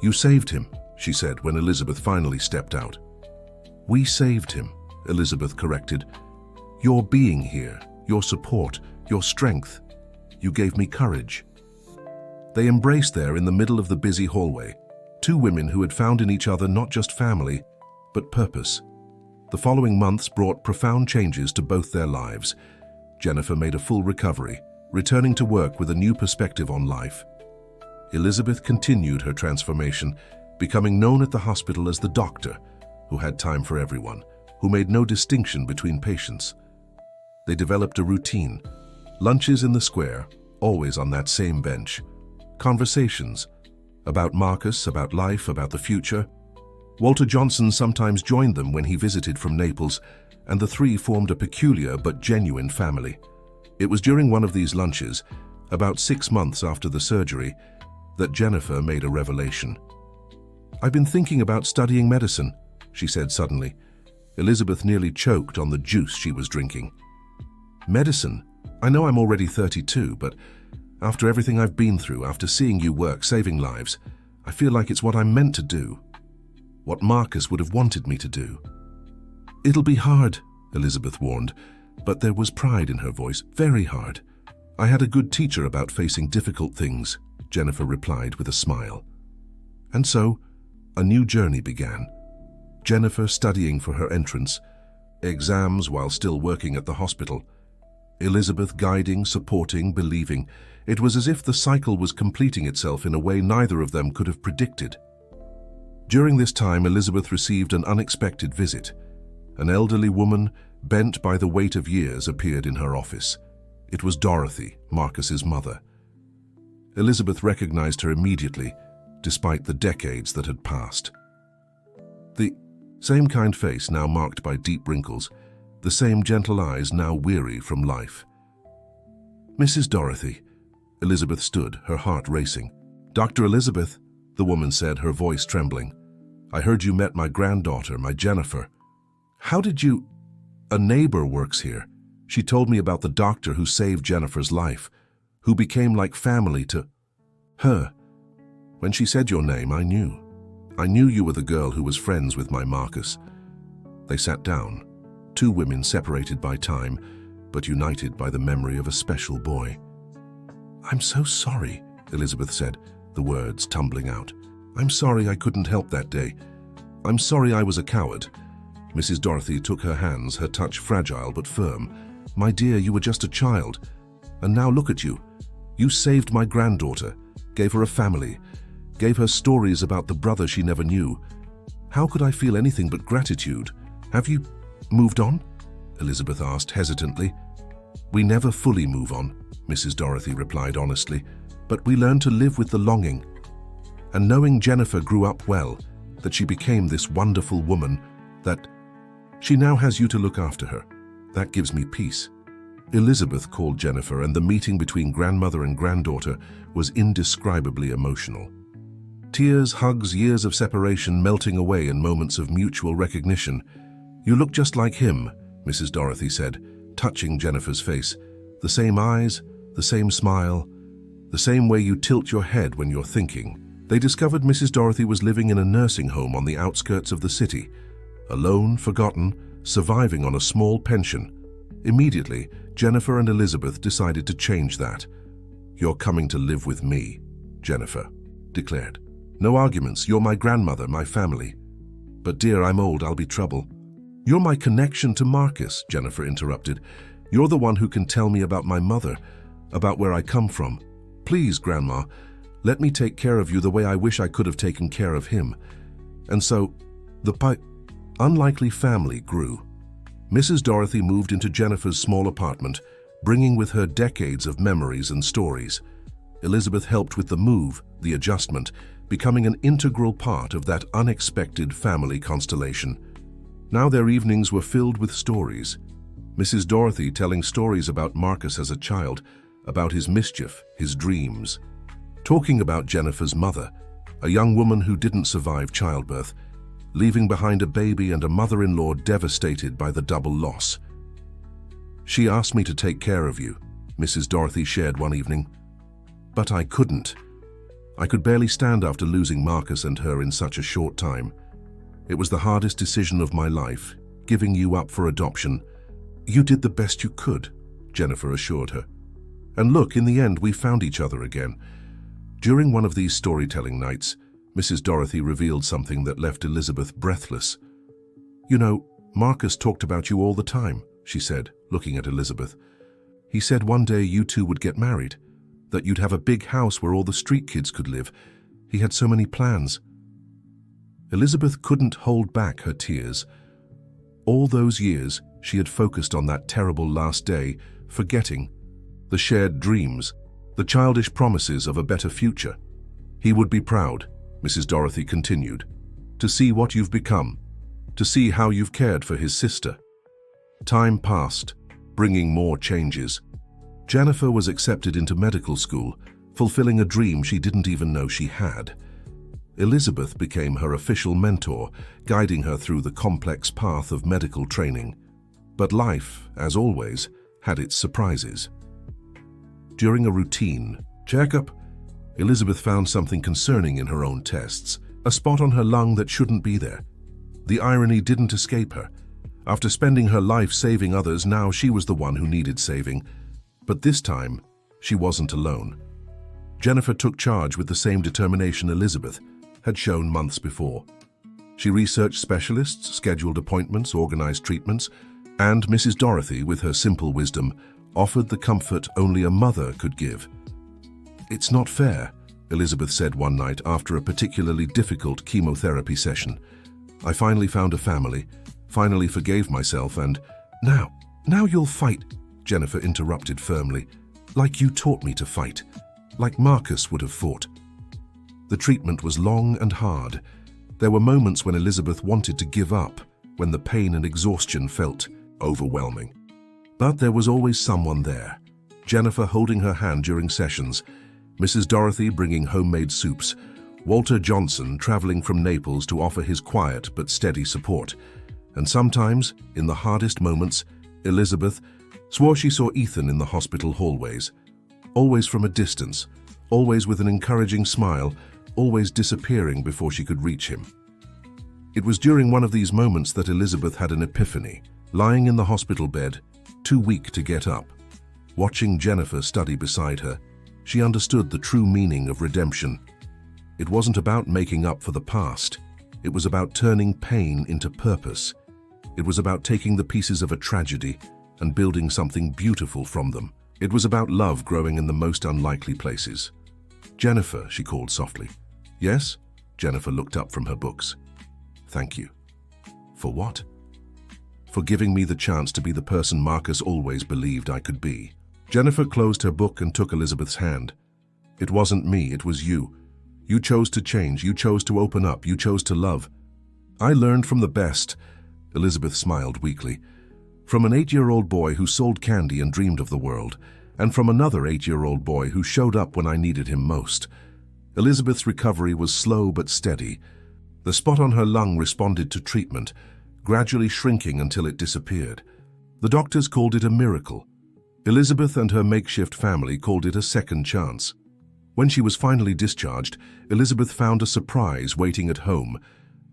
"You saved him," she said when Elizabeth finally stepped out. "We saved him," Elizabeth corrected. "Your being here, your support, your strength. You gave me courage." They embraced there in the middle of the busy hallway, two women who had found in each other not just family, but purpose. The following months brought profound changes to both their lives. Jennifer made a full recovery, returning to work with a new perspective on life. Elizabeth continued her transformation, becoming known at the hospital as the doctor, who had time for everyone, who made no distinction between patients. They developed a routine, lunches in the square, always on that same bench, conversations about Marcus, about life, about the future. Walter Johnson sometimes joined them when he visited from Naples, and the three formed a peculiar but genuine family. It was during one of these lunches, about 6 months after the surgery, that Jennifer made a revelation. "I've been thinking about studying medicine," she said suddenly. Elizabeth nearly choked on the juice she was drinking. "Medicine? I know I'm already 32, but after everything I've been through, after seeing you work, saving lives, I feel like it's what I'm meant to do. What Marcus would have wanted me to do." "It'll be hard," Elizabeth warned, but there was pride in her voice. "Very hard. I had a good teacher about facing difficult things," Jennifer replied with a smile. And so, a new journey began. Jennifer studying for her entrance, exams while still working at the hospital, Elizabeth guiding, supporting, believing. It was as if the cycle was completing itself in a way neither of them could have predicted. During this time, Elizabeth received an unexpected visit. An elderly woman, bent by the weight of years, appeared in her office. It was Dorothy, Marcus's mother. Elizabeth recognized her immediately, despite the decades that had passed. The same kind face now marked by deep wrinkles, the same gentle eyes now weary from life. "Mrs. Dorothy," Elizabeth stood, her heart racing. "Dr. Elizabeth," the woman said, her voice trembling. "I heard you met my granddaughter, my Jennifer. How did you—" "A neighbor works here. She told me about the doctor who saved Jennifer's life, who became like family to her. When she said your name, I knew. I knew you were the girl who was friends with my Marcus." They sat down, two women separated by time, but united by the memory of a special boy. "I'm so sorry," Elizabeth said, the words tumbling out. "I'm sorry I couldn't help that day. I'm sorry I was a coward." Mrs. Dorothy took her hands, her touch fragile but firm. "My dear, you were just a child. And now look at you. You saved my granddaughter, gave her a family, gave her stories about the brother she never knew. How could I feel anything but gratitude? Have you moved on?" Elizabeth asked hesitantly. "We never fully move on," Mrs. Dorothy replied honestly, "but we learn to live with the longing. And knowing Jennifer grew up well, that she became this wonderful woman, that she now has you to look after her, that gives me peace." Elizabeth called Jennifer, and the meeting between grandmother and granddaughter was indescribably emotional. Tears, hugs, years of separation melting away in moments of mutual recognition. "You look just like him," Mrs. Dorothy said, touching Jennifer's face. "The same eyes, the same smile, the same way you tilt your head when you're thinking." They discovered Mrs. Dorothy was living in a nursing home on the outskirts of the city, alone, forgotten, surviving on a small pension. Immediately, Jennifer and Elizabeth decided to change that. "You're coming to live with me," Jennifer declared. "No arguments. You're my grandmother, my family." "But dear, I'm old. I'll be trouble." "You're my connection to Marcus," Jennifer interrupted. "You're the one who can tell me about my mother, about where I come from. Please, Grandma, let me take care of you the way I wish I could have taken care of him." And so, the unlikely family grew. Mrs. Dorothy moved into Jennifer's small apartment, bringing with her decades of memories and stories. Elizabeth helped with the move, the adjustment, becoming an integral part of that unexpected family constellation. Now their evenings were filled with stories. Mrs. Dorothy telling stories about Marcus as a child, about his mischief, his dreams. Talking about Jennifer's mother, a young woman who didn't survive childbirth, leaving behind a baby and a mother-in-law devastated by the double loss. "She asked me to take care of you," Mrs. Dorothy shared one evening. "But I couldn't. I could barely stand after losing Marcus and her in such a short time. It was the hardest decision of my life, giving you up for adoption." "You did the best you could," Jennifer assured her. "And look, in the end, we found each other again." During one of these storytelling nights, Mrs. Dorothy revealed something that left Elizabeth breathless. "You know, Marcus talked about you all the time," she said, looking at Elizabeth. He said one day you two would get married, that you'd have a big house where all the street kids could live. He had so many plans. Elizabeth couldn't hold back her tears. All those years, she had focused on that terrible last day, forgetting the shared dreams, the childish promises of a better future. He would be proud, Mrs. Dorothy continued, to see what you've become, to see how you've cared for his sister. Time passed, bringing more changes. Jennifer was accepted into medical school, fulfilling a dream she didn't even know she had. Elizabeth became her official mentor, guiding her through the complex path of medical training. But life, as always, had its surprises. During a routine checkup, Elizabeth found something concerning in her own tests, a spot on her lung that shouldn't be there. The irony didn't escape her. After spending her life saving others, now she was the one who needed saving. But this time, she wasn't alone. Jennifer took charge with the same determination Elizabeth had shown months before. She researched specialists, scheduled appointments, organized treatments, and Mrs. Dorothy, with her simple wisdom, offered the comfort only a mother could give. "It's not fair," Elizabeth said one night after a particularly difficult chemotherapy session. "I finally found a family, finally forgave myself, and now you'll fight," Jennifer interrupted firmly. "Like you taught me to fight, like Marcus would have fought." The treatment was long and hard. There were moments when Elizabeth wanted to give up, when the pain and exhaustion felt overwhelming. But there was always someone there. Jennifer holding her hand during sessions, Mrs. Dorothy bringing homemade soups, Walter Johnson traveling from Naples to offer his quiet but steady support. And sometimes, in the hardest moments, Elizabeth swore she saw Ethan in the hospital hallways, always from a distance, always with an encouraging smile, always disappearing before she could reach him. It was during one of these moments that Elizabeth had an epiphany, lying in the hospital bed, too weak to get up. Watching Jennifer study beside her, she understood the true meaning of redemption. It wasn't about making up for the past. It was about turning pain into purpose. It was about taking the pieces of a tragedy and building something beautiful from them. It was about love growing in the most unlikely places. "Jennifer," she called softly. "Yes?" Jennifer looked up from her books. "Thank you." "For what?" "For giving me the chance to be the person Marcus always believed I could be." Jennifer closed her book and took Elizabeth's hand. "It wasn't me, it was you. You chose to change, you chose to open up, you chose to love. I learned from the best." Elizabeth smiled weakly. "From an 8-year-old boy who sold candy and dreamed of the world, and from another 8-year-old boy who showed up when I needed him most." Elizabeth's recovery was slow but steady. The spot on her lung responded to treatment, gradually shrinking until it disappeared. The doctors called it a miracle. Elizabeth and her makeshift family called it a second chance. When she was finally discharged, Elizabeth found a surprise waiting at home.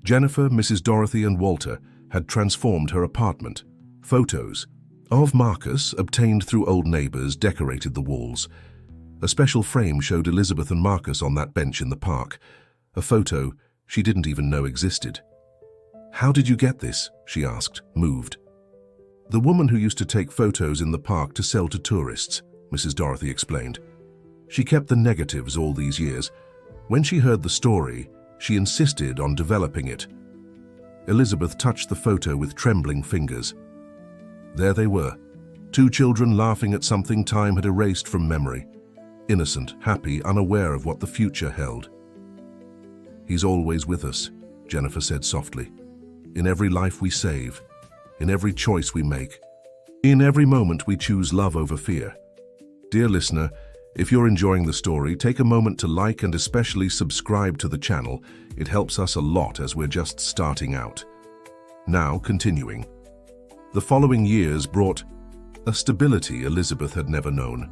Jennifer, Mrs. Dorothy, and Walter had transformed her apartment. Photos of Marcus, obtained through old neighbors, decorated the walls. A special frame showed Elizabeth and Marcus on that bench in the park, a photo she didn't even know existed. "How did you get this?" she asked, moved. "The woman who used to take photos in the park to sell to tourists," Mrs. Dorothy explained. "She kept the negatives all these years. When she heard the story, she insisted on developing it." Elizabeth touched the photo with trembling fingers. There they were, 2 children laughing at something time had erased from memory. Innocent, happy, unaware of what the future held. "He's always with us," Jennifer said softly. "In every life we save, in every choice we make, in every moment we choose love over fear." Dear listener, if you're enjoying the story, take a moment to like and especially subscribe to the channel. It helps us a lot as we're just starting out. Now, continuing. The following years brought a stability Elizabeth had never known.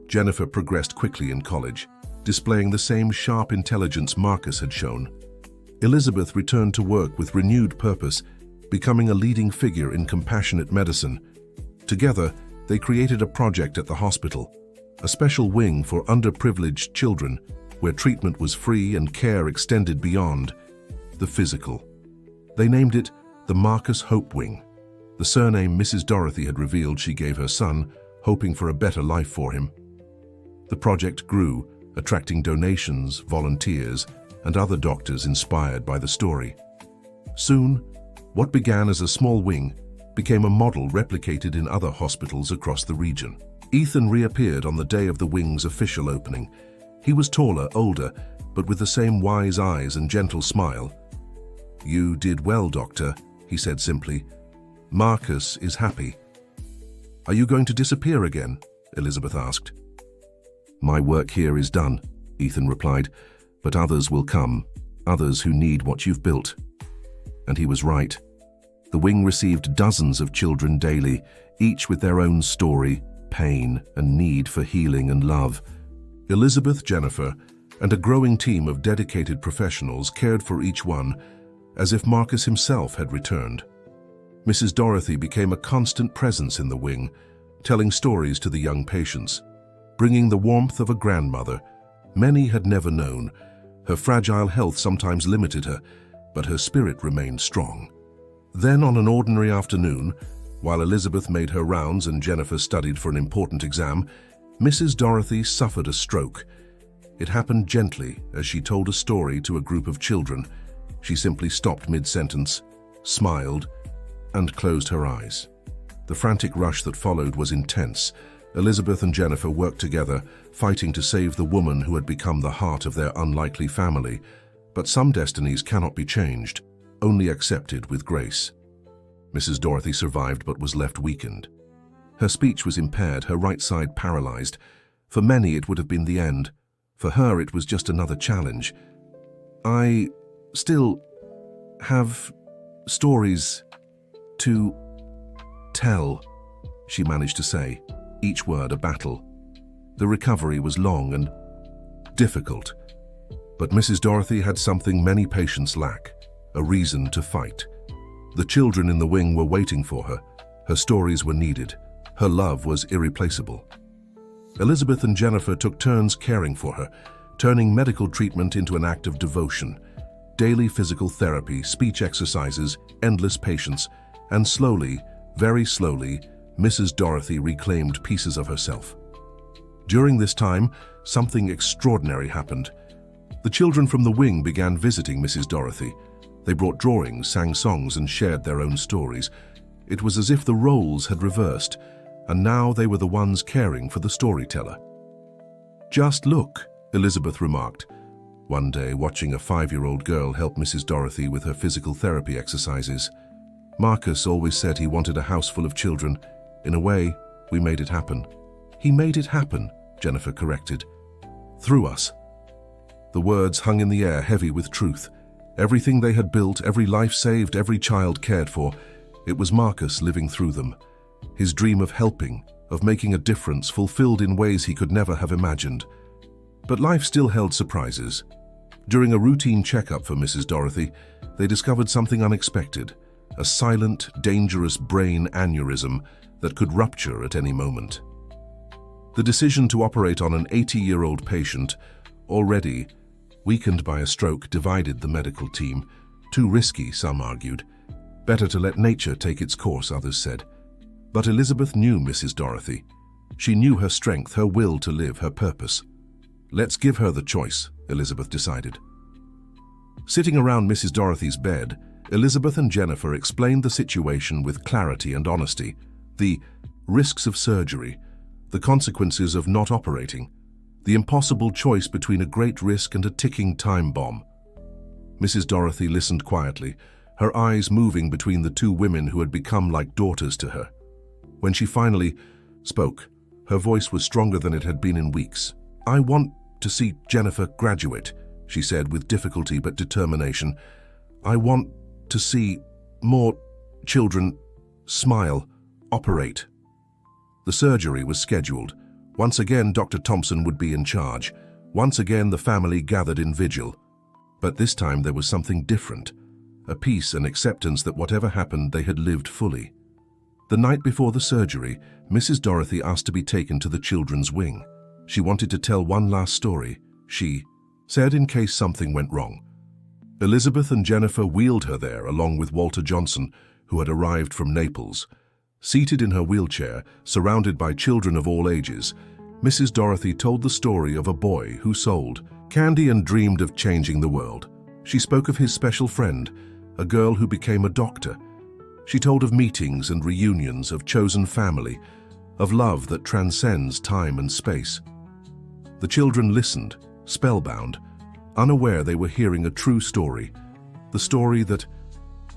Jennifer progressed quickly in college, displaying the same sharp intelligence Marcus had shown. Elizabeth returned to work with renewed purpose, becoming a leading figure in compassionate medicine. Together, they created a project at the hospital, a special wing for underprivileged children, where treatment was free and care extended beyond the physical. They named it the Marcus Hope Wing, the surname Mrs. Dorothy had revealed she gave her son hoping for a better life for him. The project grew, attracting donations, volunteers, and other doctors inspired by the story. Soon, what began as a small wing became a model replicated in other hospitals across the region. Ethan reappeared on the day of the wing's official opening. He was taller, older, but with the same wise eyes and gentle smile. "You did well, Doctor," he said simply. "Marcus is happy." "Are you going to disappear again?" Elizabeth asked. "My work here is done," Ethan replied, "but others will come, others who need what you've built." And he was right. The wing received dozens of children daily, each with their own story, pain, and need for healing and love. Elizabeth, Jennifer, and a growing team of dedicated professionals cared for each one, as if Marcus himself had returned. Mrs. Dorothy became a constant presence in the wing, telling stories to the young patients, bringing the warmth of a grandmother. Many had never known. Her fragile health sometimes limited her, but her spirit remained strong. Then, on an ordinary afternoon, while Elizabeth made her rounds and Jennifer studied for an important exam, Mrs. Dorothy suffered a stroke. It happened gently as she told a story to a group of children. She simply stopped mid-sentence, smiled, and closed her eyes. The frantic rush that followed was intense. Elizabeth and Jennifer worked together, fighting to save the woman who had become the heart of their unlikely family. But some destinies cannot be changed, only accepted with grace. Mrs. Dorothy survived but was left weakened. Her speech was impaired, her right side paralyzed. For many, it would have been the end. For her, it was just another challenge. "I still have stories to tell," she managed to say, each word a battle. The recovery was long and difficult, but Mrs. Dorothy had something many patients lack, a reason to fight. The children in the wing were waiting for her. Her stories were needed. Her love was irreplaceable. Elizabeth and Jennifer took turns caring for her, turning medical treatment into an act of devotion. Daily physical therapy, speech exercises, endless patience, and slowly, very slowly, Mrs. Dorothy reclaimed pieces of herself. During this time, something extraordinary happened. The children from the wing began visiting Mrs. Dorothy. They brought drawings, sang songs, and shared their own stories. It was as if the roles had reversed, and now they were the ones caring for the storyteller. "Just look," Elizabeth remarked, one day watching a 5-year-old girl help Mrs. Dorothy with her physical therapy exercises. "Marcus always said he wanted a house full of children. In a way, we made it happen." "He made it happen," Jennifer corrected. "Through us." The words hung in the air, heavy with truth. Everything they had built, every life saved, every child cared for, it was Marcus living through them. His dream of helping, of making a difference, fulfilled in ways he could never have imagined. But life still held surprises. During a routine checkup for Mrs. Dorothy, they discovered something unexpected, a silent, dangerous brain aneurysm that could rupture at any moment. The decision to operate on an 80-year-old patient, already weakened by a stroke, divided the medical team. Too risky, some argued. Better to let nature take its course, others said. But Elizabeth knew Mrs. Dorothy. She knew her strength, her will to live, her purpose. "Let's give her the choice," Elizabeth decided. Sitting around Mrs. Dorothy's bed, Elizabeth and Jennifer explained the situation with clarity and honesty. The risks of surgery, the consequences of not operating, the impossible choice between a great risk and a ticking time bomb. Mrs. Dorothy listened quietly, her eyes moving between the two women who had become like daughters to her. When she finally spoke, her voice was stronger than it had been in weeks. "I want to see Jennifer graduate," she said with difficulty but determination. "I want to see more children smile, operate." The surgery was scheduled. Once again, Dr. Thompson would be in charge. Once again, the family gathered in vigil. But this time there was something different, a peace and acceptance that whatever happened, they had lived fully. The night before the surgery, Mrs. Dorothy asked to be taken to the children's wing. She wanted to tell one last story, she said, in case something went wrong. Elizabeth and Jennifer wheeled her there along with Walter Johnson, who had arrived from Naples. Seated in her wheelchair, surrounded by children of all ages, Mrs. Dorothy told the story of a boy who sold candy and dreamed of changing the world. She spoke of his special friend, a girl who became a doctor. She told of meetings and reunions, of chosen family, of love that transcends time and space. The children listened, spellbound, unaware they were hearing a true story, the story that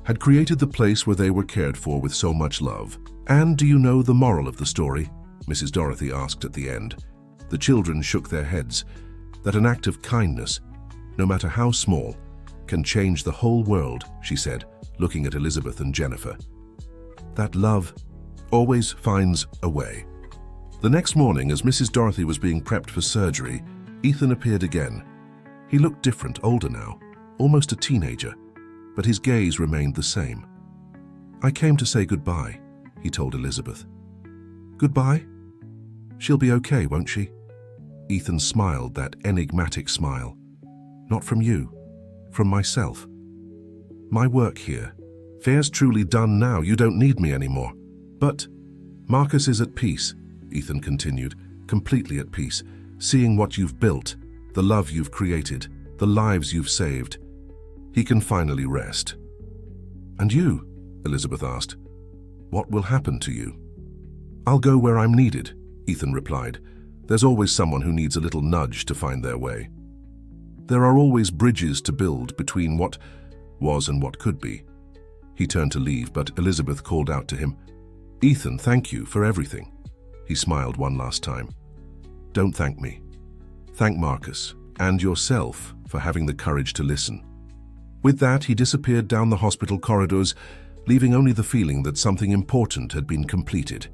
had created the place where they were cared for with so much love. "And do you know the moral of the story?" Mrs. Dorothy asked at the end. The children shook their heads, that an act of kindness, no matter how small, can change the whole world, she said, looking at Elizabeth and Jennifer. That love always finds a way. The next morning, as Mrs. Dorothy was being prepped for surgery, Ethan appeared again. He looked different, older now, almost a teenager, but his gaze remained the same. "I came to say goodbye," he told Elizabeth. "Goodbye? She'll be okay, won't she?" Ethan smiled, that enigmatic smile. "Not from you, from myself. My work here. Fair's truly done now, you don't need me anymore. But Marcus is at peace," Ethan continued, "completely at peace, seeing what you've built, the love you've created, the lives you've saved. He can finally rest." "And you?" Elizabeth asked. "What will happen to you?" "I'll go where I'm needed," Ethan replied. "There's always someone who needs a little nudge to find their way. There are always bridges to build between what was and what could be." He turned to leave, but Elizabeth called out to him, "Ethan, thank you for everything." He smiled one last time. "Don't thank me. Thank Marcus and yourself for having the courage to listen." With that, he disappeared down the hospital corridors, leaving only the feeling that something important had been completed.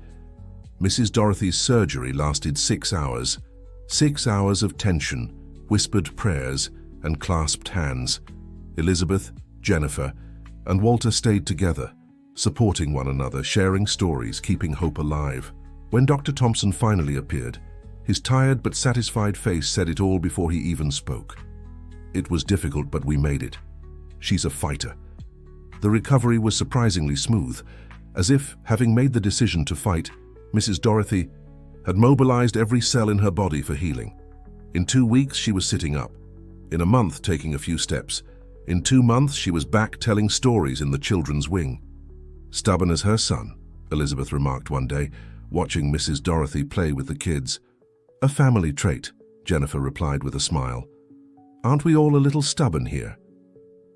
Mrs. Dorothy's surgery lasted 6 hours. 6 hours of tension, whispered prayers, and clasped hands. Elizabeth, Jennifer, and Walter stayed together, supporting one another, sharing stories, keeping hope alive. When Dr. Thompson finally appeared, his tired but satisfied face said it all before he even spoke. "It was difficult, but we made it. She's a fighter." The recovery was surprisingly smooth, as if, having made the decision to fight, Mrs. Dorothy had mobilized every cell in her body for healing. In 2 weeks, she was sitting up. In a month, taking a few steps. In 2 months, she was back telling stories in the children's wing. "Stubborn as her son," Elizabeth remarked one day, watching Mrs. Dorothy play with the kids. "A family trait," Jennifer replied with a smile. "Aren't we all a little stubborn here?"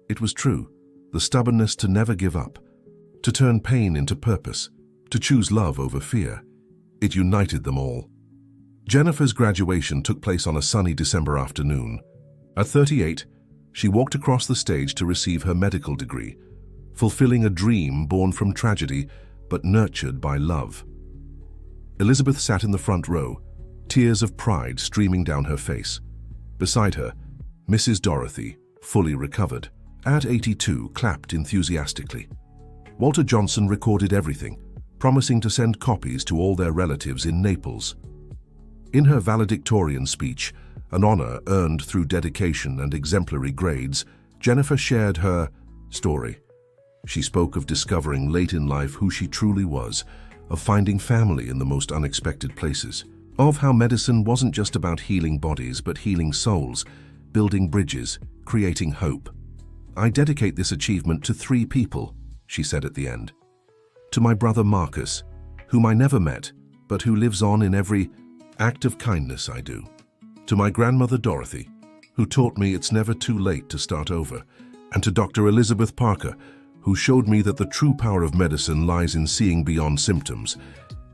It was true. The stubbornness to never give up, to turn pain into purpose, to choose love over fear. It united them all. Jennifer's graduation took place on a sunny December afternoon. At 38, she walked across the stage to receive her medical degree, fulfilling a dream born from tragedy but nurtured by love. Elizabeth sat in the front row, tears of pride streaming down her face. Beside her, Mrs. Dorothy, fully recovered, at 82, clapped enthusiastically. Walter Johnson recorded everything, promising to send copies to all their relatives in Naples. In her valedictorian speech, an honor earned through dedication and exemplary grades, Jennifer shared her story. She spoke of discovering late in life who she truly was, of finding family in the most unexpected places, of how medicine wasn't just about healing bodies but healing souls, building bridges, creating hope. "I dedicate this achievement to 3 people," she said at the end. "To my brother Marcus, whom I never met, but who lives on in every act of kindness I do. To my grandmother Dorothy, who taught me it's never too late to start over. And to Dr. Elizabeth Parker, who showed me that the true power of medicine lies in seeing beyond symptoms,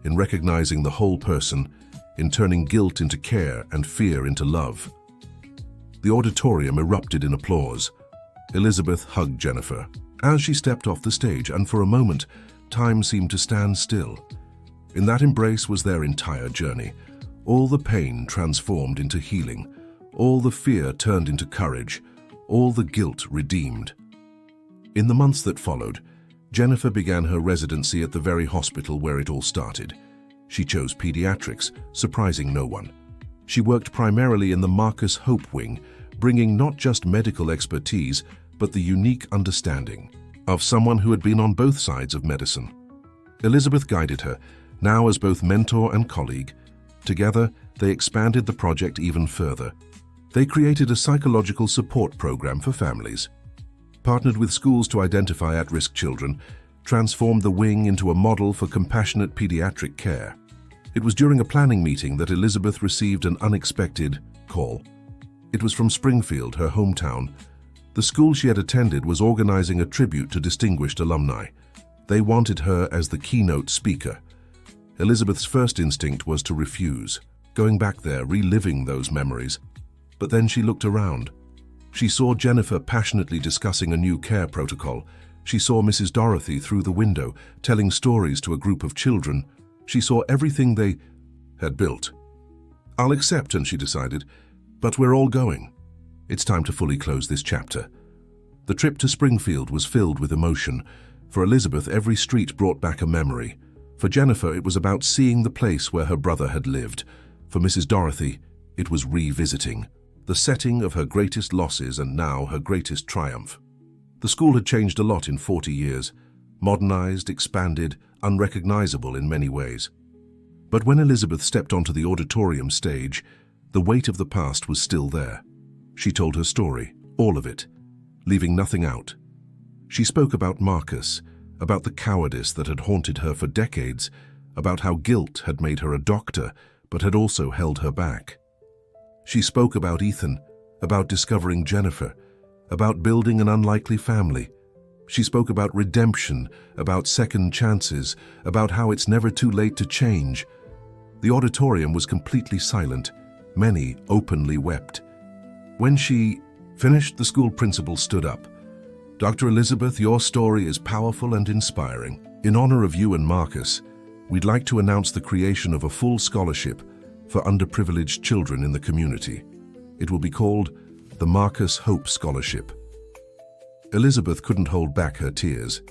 in recognizing the whole person, in turning guilt into care and fear into love." The auditorium erupted in applause. Elizabeth hugged Jennifer as she stepped off the stage, and for a moment, time seemed to stand still. In that embrace was their entire journey. All the pain transformed into healing, all the fear turned into courage, all the guilt redeemed. In the months that followed, Jennifer began her residency at the very hospital where it all started. She chose pediatrics, surprising no one. She worked primarily in the Marcus Hope Wing, bringing not just medical expertise, but the unique understanding of someone who had been on both sides of medicine. Elizabeth guided her, now as both mentor and colleague. Together, they expanded the project even further. They created a psychological support program for families, partnered with schools to identify at-risk children, transformed the wing into a model for compassionate pediatric care. It was during a planning meeting that Elizabeth received an unexpected call. It was from Springfield, her hometown. The school she had attended was organizing a tribute to distinguished alumni. They wanted her as the keynote speaker. Elizabeth's first instinct was to refuse, going back there, reliving those memories. But then she looked around. She saw Jennifer passionately discussing a new care protocol. She saw Mrs. Dorothy through the window, telling stories to a group of children. She saw everything they had built. I'll accept, and she decided, but we're all going. It's time to fully close this chapter. The trip to Springfield was filled with emotion. For Elizabeth, every street brought back a memory. For Jennifer, it was about seeing the place where her brother had lived. For Mrs. Dorothy, it was revisiting the setting of her greatest losses and now her greatest triumph. The school had changed a lot in 40 years, modernized, expanded, unrecognizable in many ways. But when Elizabeth stepped onto the auditorium stage, the weight of the past was still there. She told her story, all of it, leaving nothing out. She spoke about Marcus, about the cowardice that had haunted her for decades, about how guilt had made her a doctor, but had also held her back. She spoke about Ethan, about discovering Jennifer, about building an unlikely family. She spoke about redemption, about second chances, about how it's never too late to change. The auditorium was completely silent. Many openly wept. When she finished, the school principal stood up. Dr. Elizabeth, your story is powerful and inspiring. In honor of you and Marcus, we'd like to announce the creation of a full scholarship for underprivileged children in the community. It will be called the Marcus Hope Scholarship. Elizabeth couldn't hold back her tears.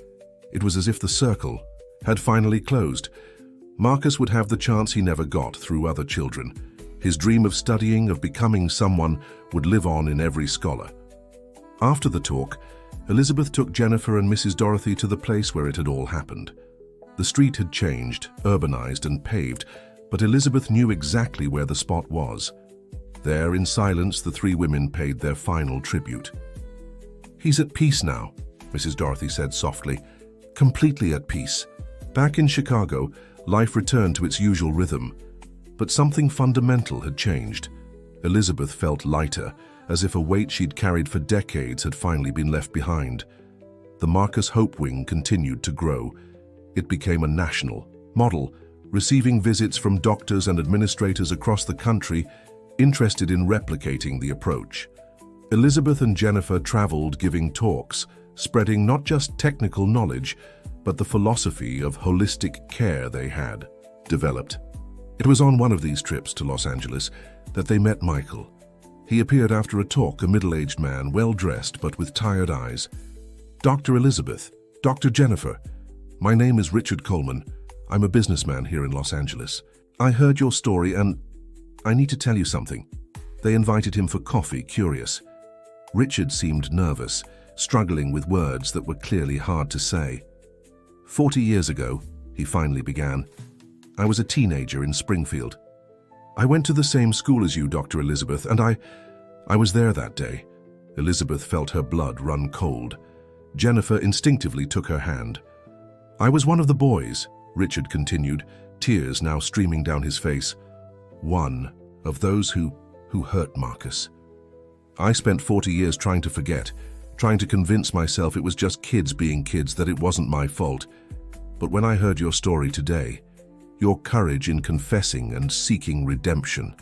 It was as if the circle had finally closed. Marcus would have the chance he never got through other children. His dream of studying, of becoming someone, would live on in every scholar. After the talk, Elizabeth took Jennifer and Mrs. Dorothy to the place where it had all happened. The street had changed, urbanized and paved, but Elizabeth knew exactly where the spot was. There, in silence, the three women paid their final tribute. He's at peace now, Mrs. Dorothy said softly. Completely at peace. Back in Chicago, life returned to its usual rhythm. But something fundamental had changed. Elizabeth felt lighter, as if a weight she'd carried for decades had finally been left behind. The Marcus Hope Wing continued to grow. It became a national model, receiving visits from doctors and administrators across the country interested in replicating the approach. Elizabeth and Jennifer traveled giving talks, spreading not just technical knowledge, but the philosophy of holistic care they had developed. It was on one of these trips to Los Angeles that they met Michael. He appeared after a talk, a middle-aged man, well-dressed but with tired eyes. Dr. Elizabeth, Dr. Jennifer, my name is Richard Coleman. I'm a businessman here in Los Angeles. I heard your story and I need to tell you something. They invited him for coffee, curious. Richard seemed nervous, struggling with words that were clearly hard to say. 40 years ago, he finally began, I was a teenager in Springfield. I went to the same school as you, Dr. Elizabeth, and I was there that day. Elizabeth felt her blood run cold. Jennifer instinctively took her hand. I was one of the boys, Richard continued, tears now streaming down his face. One of those who hurt Marcus. I spent 40 years trying to forget, trying to convince myself it was just kids being kids, that it wasn't my fault. But when I heard your story today, your courage in confessing and seeking redemption,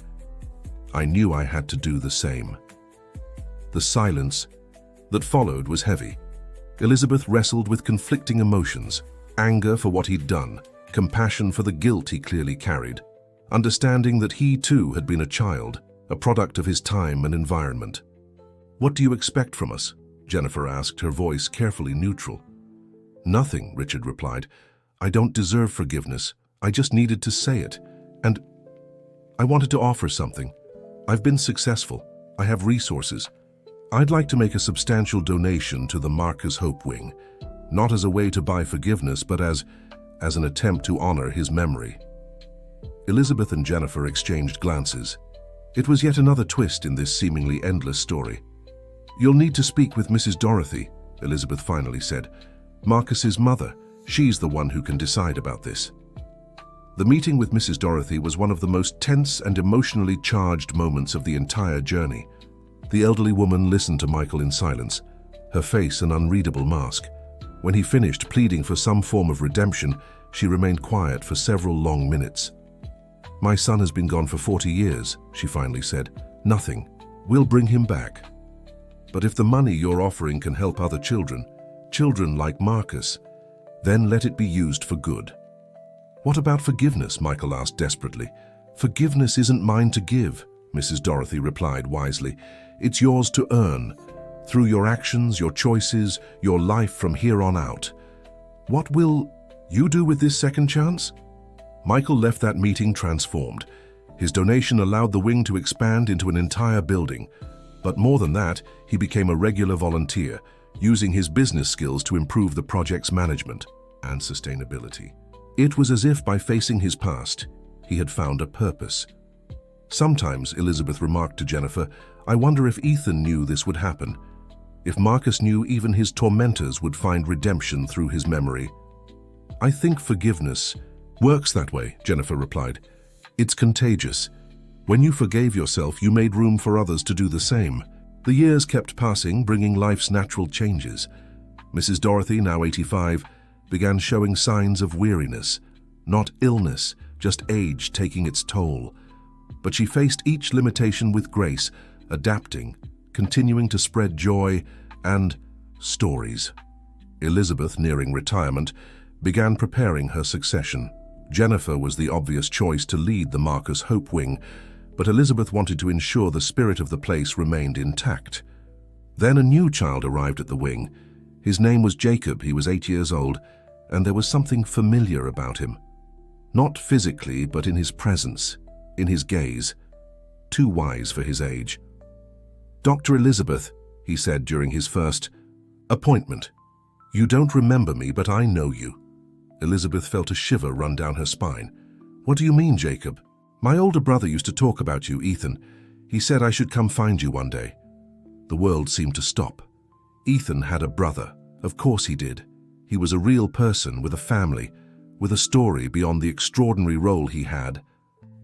I knew I had to do the same. The silence that followed was heavy. Elizabeth wrestled with conflicting emotions, anger for what he'd done, compassion for the guilt he clearly carried, understanding that he too had been a child, a product of his time and environment. What do you expect from us? Jennifer asked, her voice carefully neutral. Nothing, Richard replied. I don't deserve forgiveness. I just needed to say it. And I wanted to offer something. I've been successful. I have resources. I'd like to make a substantial donation to the Marcus Hope Wing, not as a way to buy forgiveness, but as as an attempt to honor his memory. Elizabeth and Jennifer exchanged glances. It was yet another twist in this seemingly endless story. "You'll need to speak with Mrs. Dorothy," Elizabeth finally said. "Marcus's mother. She's the one who can decide about this." The meeting with Mrs. Dorothy was one of the most tense and emotionally charged moments of the entire journey. The elderly woman listened to Michael in silence, her face an unreadable mask. When he finished pleading for some form of redemption, she remained quiet for several long minutes. "My son has been gone for 40 years, she finally said. "Nothing. We'll bring him back. But if the money you're offering can help other children like Marcus, then let it be used for good." "What about forgiveness?" Michael asked desperately. "Forgiveness isn't mine to give," Mrs. Dorothy replied wisely. "It's yours to earn, through your actions, your choices, your life from here on out. What will you do with this second chance?" Michael left that meeting transformed. His donation allowed the wing to expand into an entire building. But more than that, he became a regular volunteer, using his business skills to improve the project's management and sustainability. It was as if by facing his past, he had found a purpose. Sometimes, Elizabeth remarked to Jennifer, "I wonder if Ethan knew this would happen. If Marcus knew even his tormentors would find redemption through his memory." "I think forgiveness works that way," Jennifer replied. "It's contagious. When you forgave yourself, you made room for others to do the same." The years kept passing, bringing life's natural changes. Mrs. Dorothy, now 85, began showing signs of weariness. Not illness, just age taking its toll. But she faced each limitation with grace, adapting, continuing to spread joy and stories. Elizabeth, nearing retirement, began preparing her succession. Jennifer was the obvious choice to lead the Marcus Hope Wing, but Elizabeth wanted to ensure the spirit of the place remained intact. Then a new child arrived at the wing. His name was Jacob. He was 8 years old, and there was something familiar about him. Not physically, but in his presence, in his gaze. Too wise for his age. "Dr. Elizabeth," he said during his first appointment. "You don't remember me, but I know you." Elizabeth felt a shiver run down her spine. "What do you mean, Jacob?" "My older brother used to talk about you, Ethan. He said I should come find you one day." The world seemed to stop. Ethan had a brother. Of course he did. He was a real person with a family, with a story beyond the extraordinary role he had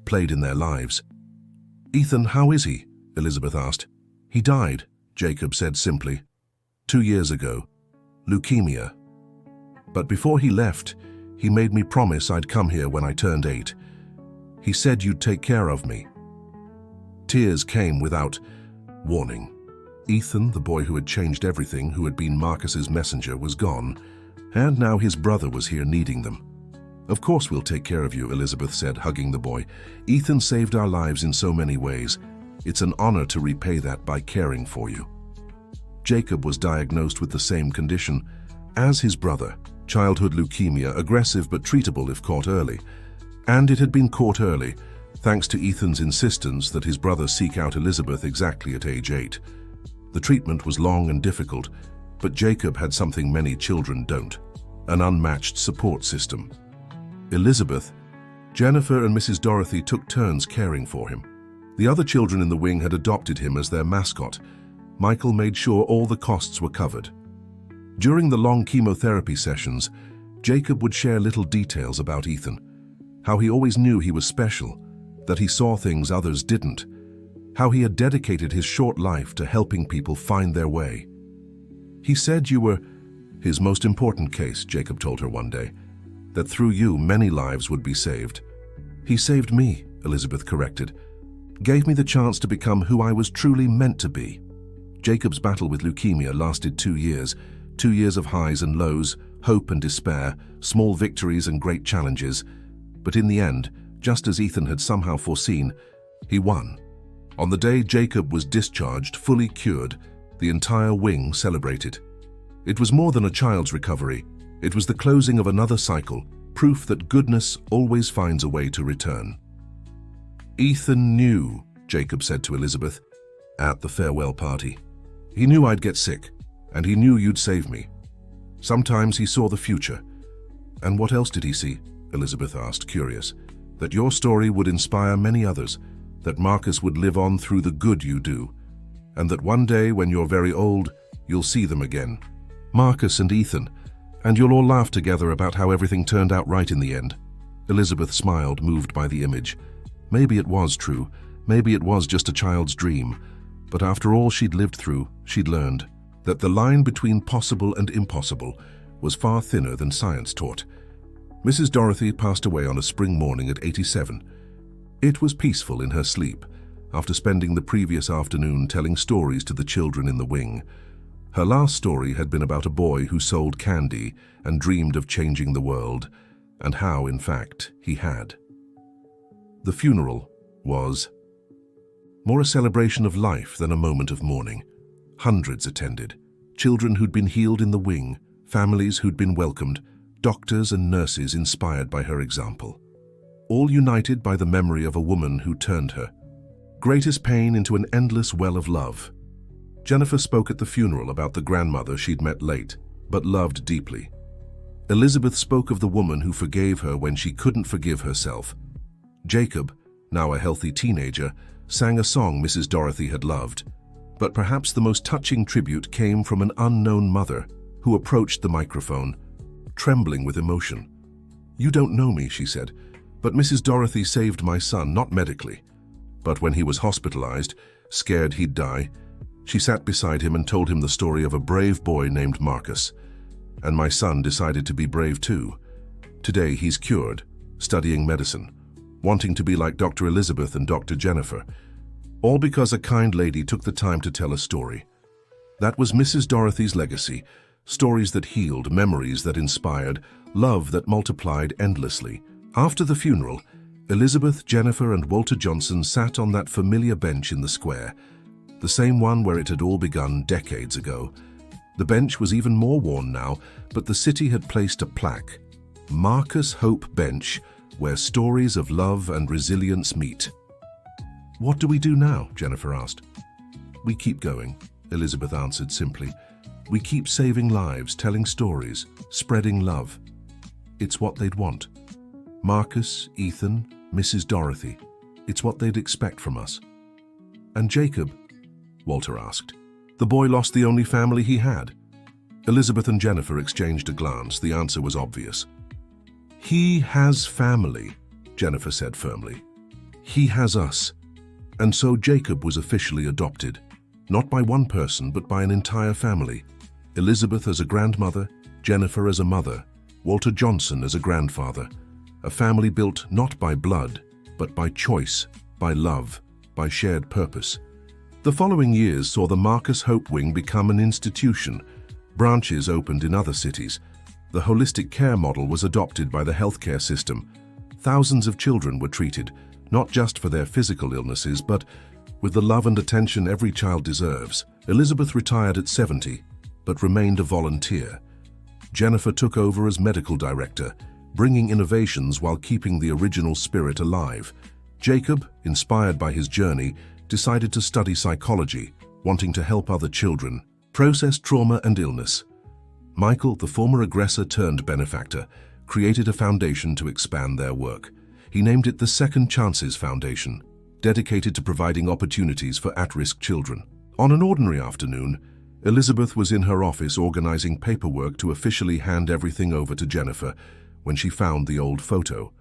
played in their lives. "Ethan, how is he?" Elizabeth asked. "He died," Jacob said simply. 2 years ago. Leukemia. But before he left, he made me promise I'd come here when I turned 8. He said you'd take care of me." Tears came without warning. Ethan, the boy who had changed everything, who had been Marcus's messenger, was gone, and now his brother was here needing them. "Of course we'll take care of you," Elizabeth said, hugging the boy. "Ethan saved our lives in so many ways. It's an honor to repay that by caring for you." Jacob was diagnosed with the same condition as his brother, childhood leukemia, aggressive but treatable if caught early. And it had been caught early, thanks to Ethan's insistence that his brother seek out Elizabeth exactly at age 8. The treatment was long and difficult, but Jacob had something many children don't: an unmatched support system. Elizabeth, Jennifer and Mrs. Dorothy took turns caring for him. The other children in the wing had adopted him as their mascot. Michael made sure all the costs were covered. During the long chemotherapy sessions, Jacob would share little details about Ethan, how he always knew he was special, that he saw things others didn't, how he had dedicated his short life to helping people find their way. "He said you were his most important case," Jacob told her one day, "that through you many lives would be saved." "He saved me," Elizabeth corrected, "gave me the chance to become who I was truly meant to be." Jacob's battle with leukemia lasted 2 years, 2 years of highs and lows, hope and despair, small victories and great challenges. But in the end, just as Ethan had somehow foreseen, he won. On the day Jacob was discharged, fully cured, the entire wing celebrated. It was more than a child's recovery. It was the closing of another cycle, proof that goodness always finds a way to return. "Ethan knew," Jacob said to Elizabeth at the farewell party. "He knew I'd get sick, and he knew you'd save me. Sometimes he saw the future, "And what else did he see?" Elizabeth asked, curious. "That your story would inspire many others, that Marcus would live on through the good you do, and that one day when you're very old, you'll see them again. Marcus and Ethan, and you'll all laugh together about how everything turned out right in the end." Elizabeth smiled, moved by the image. Maybe it was true, maybe it was just a child's dream, but after all she'd lived through, she'd learned that the line between possible and impossible was far thinner than science taught. Mrs. Dorothy passed away on a spring morning at 87. It was peaceful in her sleep, after spending the previous afternoon telling stories to the children in the wing. Her last story had been about a boy who sold candy and dreamed of changing the world, and how, in fact, he had. The funeral was more a celebration of life than a moment of mourning. Hundreds attended, children who'd been healed in the wing, families who'd been welcomed, doctors and nurses inspired by her example. All united by the memory of a woman who turned her greatest pain into an endless well of love. Jennifer spoke at the funeral about the grandmother she'd met late, but loved deeply. Elizabeth spoke of the woman who forgave her when she couldn't forgive herself. Jacob, now a healthy teenager, sang a song Mrs. Dorothy had loved. But perhaps the most touching tribute came from an unknown mother who approached the microphone, trembling with emotion. "You don't know me," she said, "but Mrs. Dorothy saved my son, not medically. But when he was hospitalized, scared he'd die, she sat beside him and told him the story of a brave boy named Marcus. And my son decided to be brave too. Today he's cured, studying medicine, wanting to be like Dr. Elizabeth and Dr. Jennifer. All because a kind lady took the time to tell a story. That was Mrs. Dorothy's legacy, stories that healed, memories that inspired, love that multiplied endlessly." After the funeral, Elizabeth, Jennifer, and Walter Johnson sat on that familiar bench in the square, the same one where it had all begun decades ago. The bench was even more worn now, but the city had placed a plaque, "Marcus Hope Bench, where stories of love and resilience meet." "What do we do now?" Jennifer asked. "We keep going," Elizabeth answered simply. "We keep saving lives, telling stories, spreading love." It's what they'd want. Marcus, Ethan, Mrs. Dorothy. It's what they'd expect from us. "And Jacob?" Walter asked. "The boy lost the only family he had." Elizabeth and Jennifer exchanged a glance. The answer was obvious. "He has family," Jennifer said firmly. "He has us." And so Jacob was officially adopted, not by one person, but by an entire family. Elizabeth as a grandmother, Jennifer as a mother, Walter Johnson as a grandfather. A family built not by blood, but by choice, by love, by shared purpose. The following years saw the Marcus Hope Wing become an institution. Branches opened in other cities. The holistic care model was adopted by the healthcare system. Thousands of children were treated, not just for their physical illnesses, but with the love and attention every child deserves. Elizabeth retired at 70, but remained a volunteer. Jennifer took over as medical director, bringing innovations while keeping the original spirit alive. Jacob, inspired by his journey, decided to study psychology, wanting to help other children process trauma and illness. Michael, the former aggressor turned benefactor, created a foundation to expand their work. He named it the Second Chances Foundation, dedicated to providing opportunities for at-risk children. On an ordinary afternoon, Elizabeth was in her office organizing paperwork to officially hand everything over to Jennifer when she found the old photo.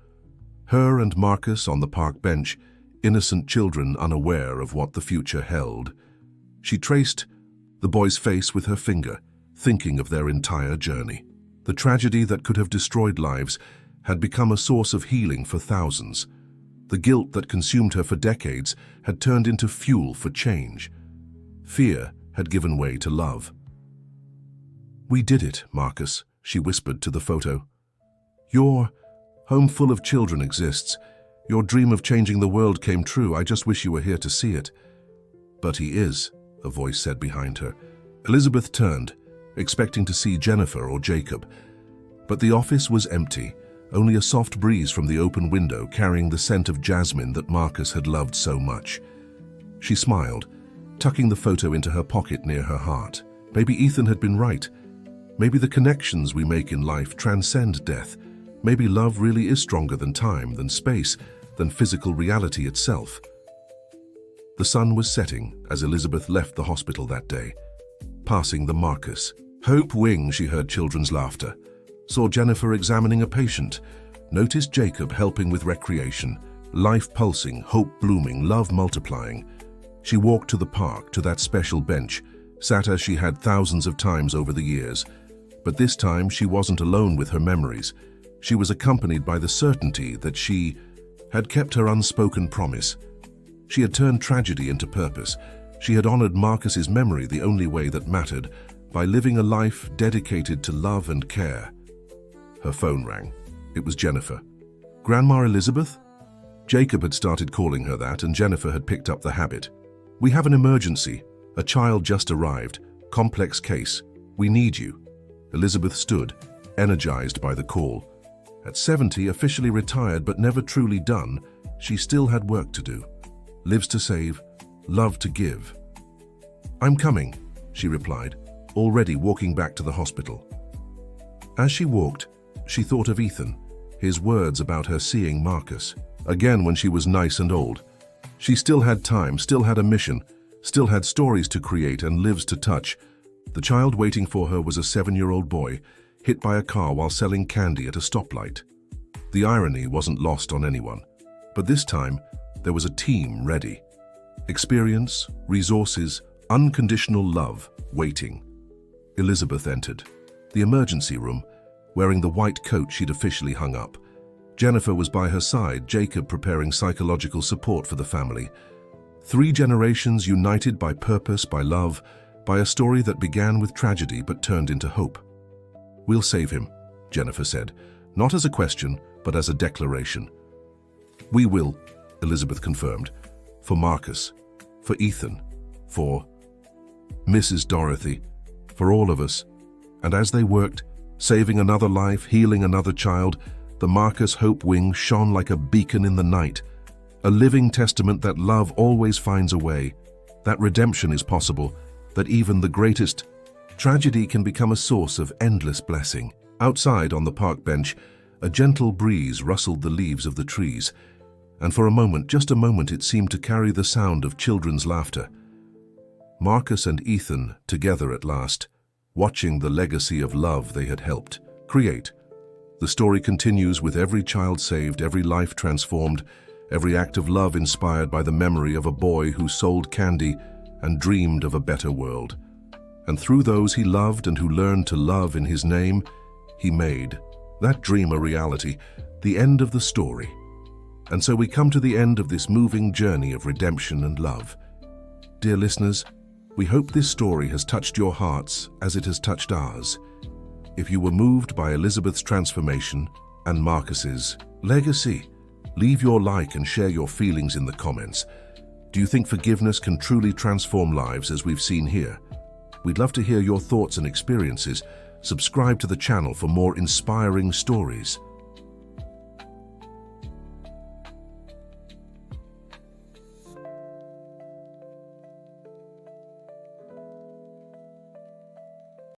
Her and Marcus on the park bench, innocent children unaware of what the future held. She traced the boy's face with her finger, thinking of their entire journey. The tragedy that could have destroyed lives had become a source of healing for thousands. The guilt that consumed her for decades had turned into fuel for change. Fear had given way to love. "We did it, Marcus," she whispered to the photo. "Your home full of children exists. Your dream of changing the world came true. I just wish you were here to see it." "But he is," a voice said behind her. Elizabeth turned, expecting to see Jennifer or Jacob. But the office was empty, only a soft breeze from the open window carrying the scent of jasmine that Marcus had loved so much. She smiled, tucking the photo into her pocket near her heart. Maybe Ethan had been right. Maybe the connections we make in life transcend death. Maybe love really is stronger than time, than space, than physical reality itself. The sun was setting as Elizabeth left the hospital that day. Passing the Marcus Hope wing, she heard children's laughter, saw Jennifer examining a patient, noticed Jacob helping with recreation, life pulsing, hope blooming, love multiplying. She walked to the park, to that special bench, sat as she had thousands of times over the years. But this time she wasn't alone with her memories. She was accompanied by the certainty that she had kept her unspoken promise. She had turned tragedy into purpose. She had honored Marcus's memory the only way that mattered, by living a life dedicated to love and care. Her phone rang. It was Jennifer. Grandma Elizabeth? Jacob had started calling her that, and Jennifer had picked up the habit. We have an emergency. A child just arrived. Complex case. We need you. Elizabeth stood, energized by the call. At 70, officially retired but never truly done, she still had work to do. Lives to save, love to give. I'm coming, she replied, already walking back to the hospital. As she walked, she thought of Ethan, his words about her seeing Marcus. Again when she was nice and old. She still had time, still had a mission, still had stories to create and lives to touch. The child waiting for her was a 7-year-old boy, hit by a car while selling candy at a stoplight. The irony wasn't lost on anyone, but this time there was a team ready. Experience, resources, unconditional love, waiting. Elizabeth entered the emergency room, wearing the white coat she'd officially hung up. Jennifer was by her side, Jacob preparing psychological support for the family. 3 generations united by purpose, by love, by a story that began with tragedy but turned into hope. We'll save him, Jennifer said, not as a question, but as a declaration. We will, Elizabeth confirmed, for Marcus, for Ethan, for Mrs. Dorothy, for all of us. And as they worked, saving another life, healing another child, the Marcus Hope Wing shone like a beacon in the night, a living testament that love always finds a way, that redemption is possible, that even the greatest tragedy can become a source of endless blessing. Outside on the park bench, a gentle breeze rustled the leaves of the trees, and for a moment, just a moment, it seemed to carry the sound of children's laughter. Marcus and Ethan together at last, watching the legacy of love they had helped create. The story continues with every child saved, every life transformed, every act of love inspired by the memory of a boy who sold candy and dreamed of a better world. And through those he loved and who learned to love in his name, he made that dream a reality, the end of the story. And so we come to the end of this moving journey of redemption and love. Dear listeners, we hope this story has touched your hearts as it has touched ours. If you were moved by Elizabeth's transformation and Marcus's legacy, leave your like and share your feelings in the comments. Do you think forgiveness can truly transform lives as we've seen here? We'd love to hear your thoughts and experiences. Subscribe to the channel for more inspiring stories.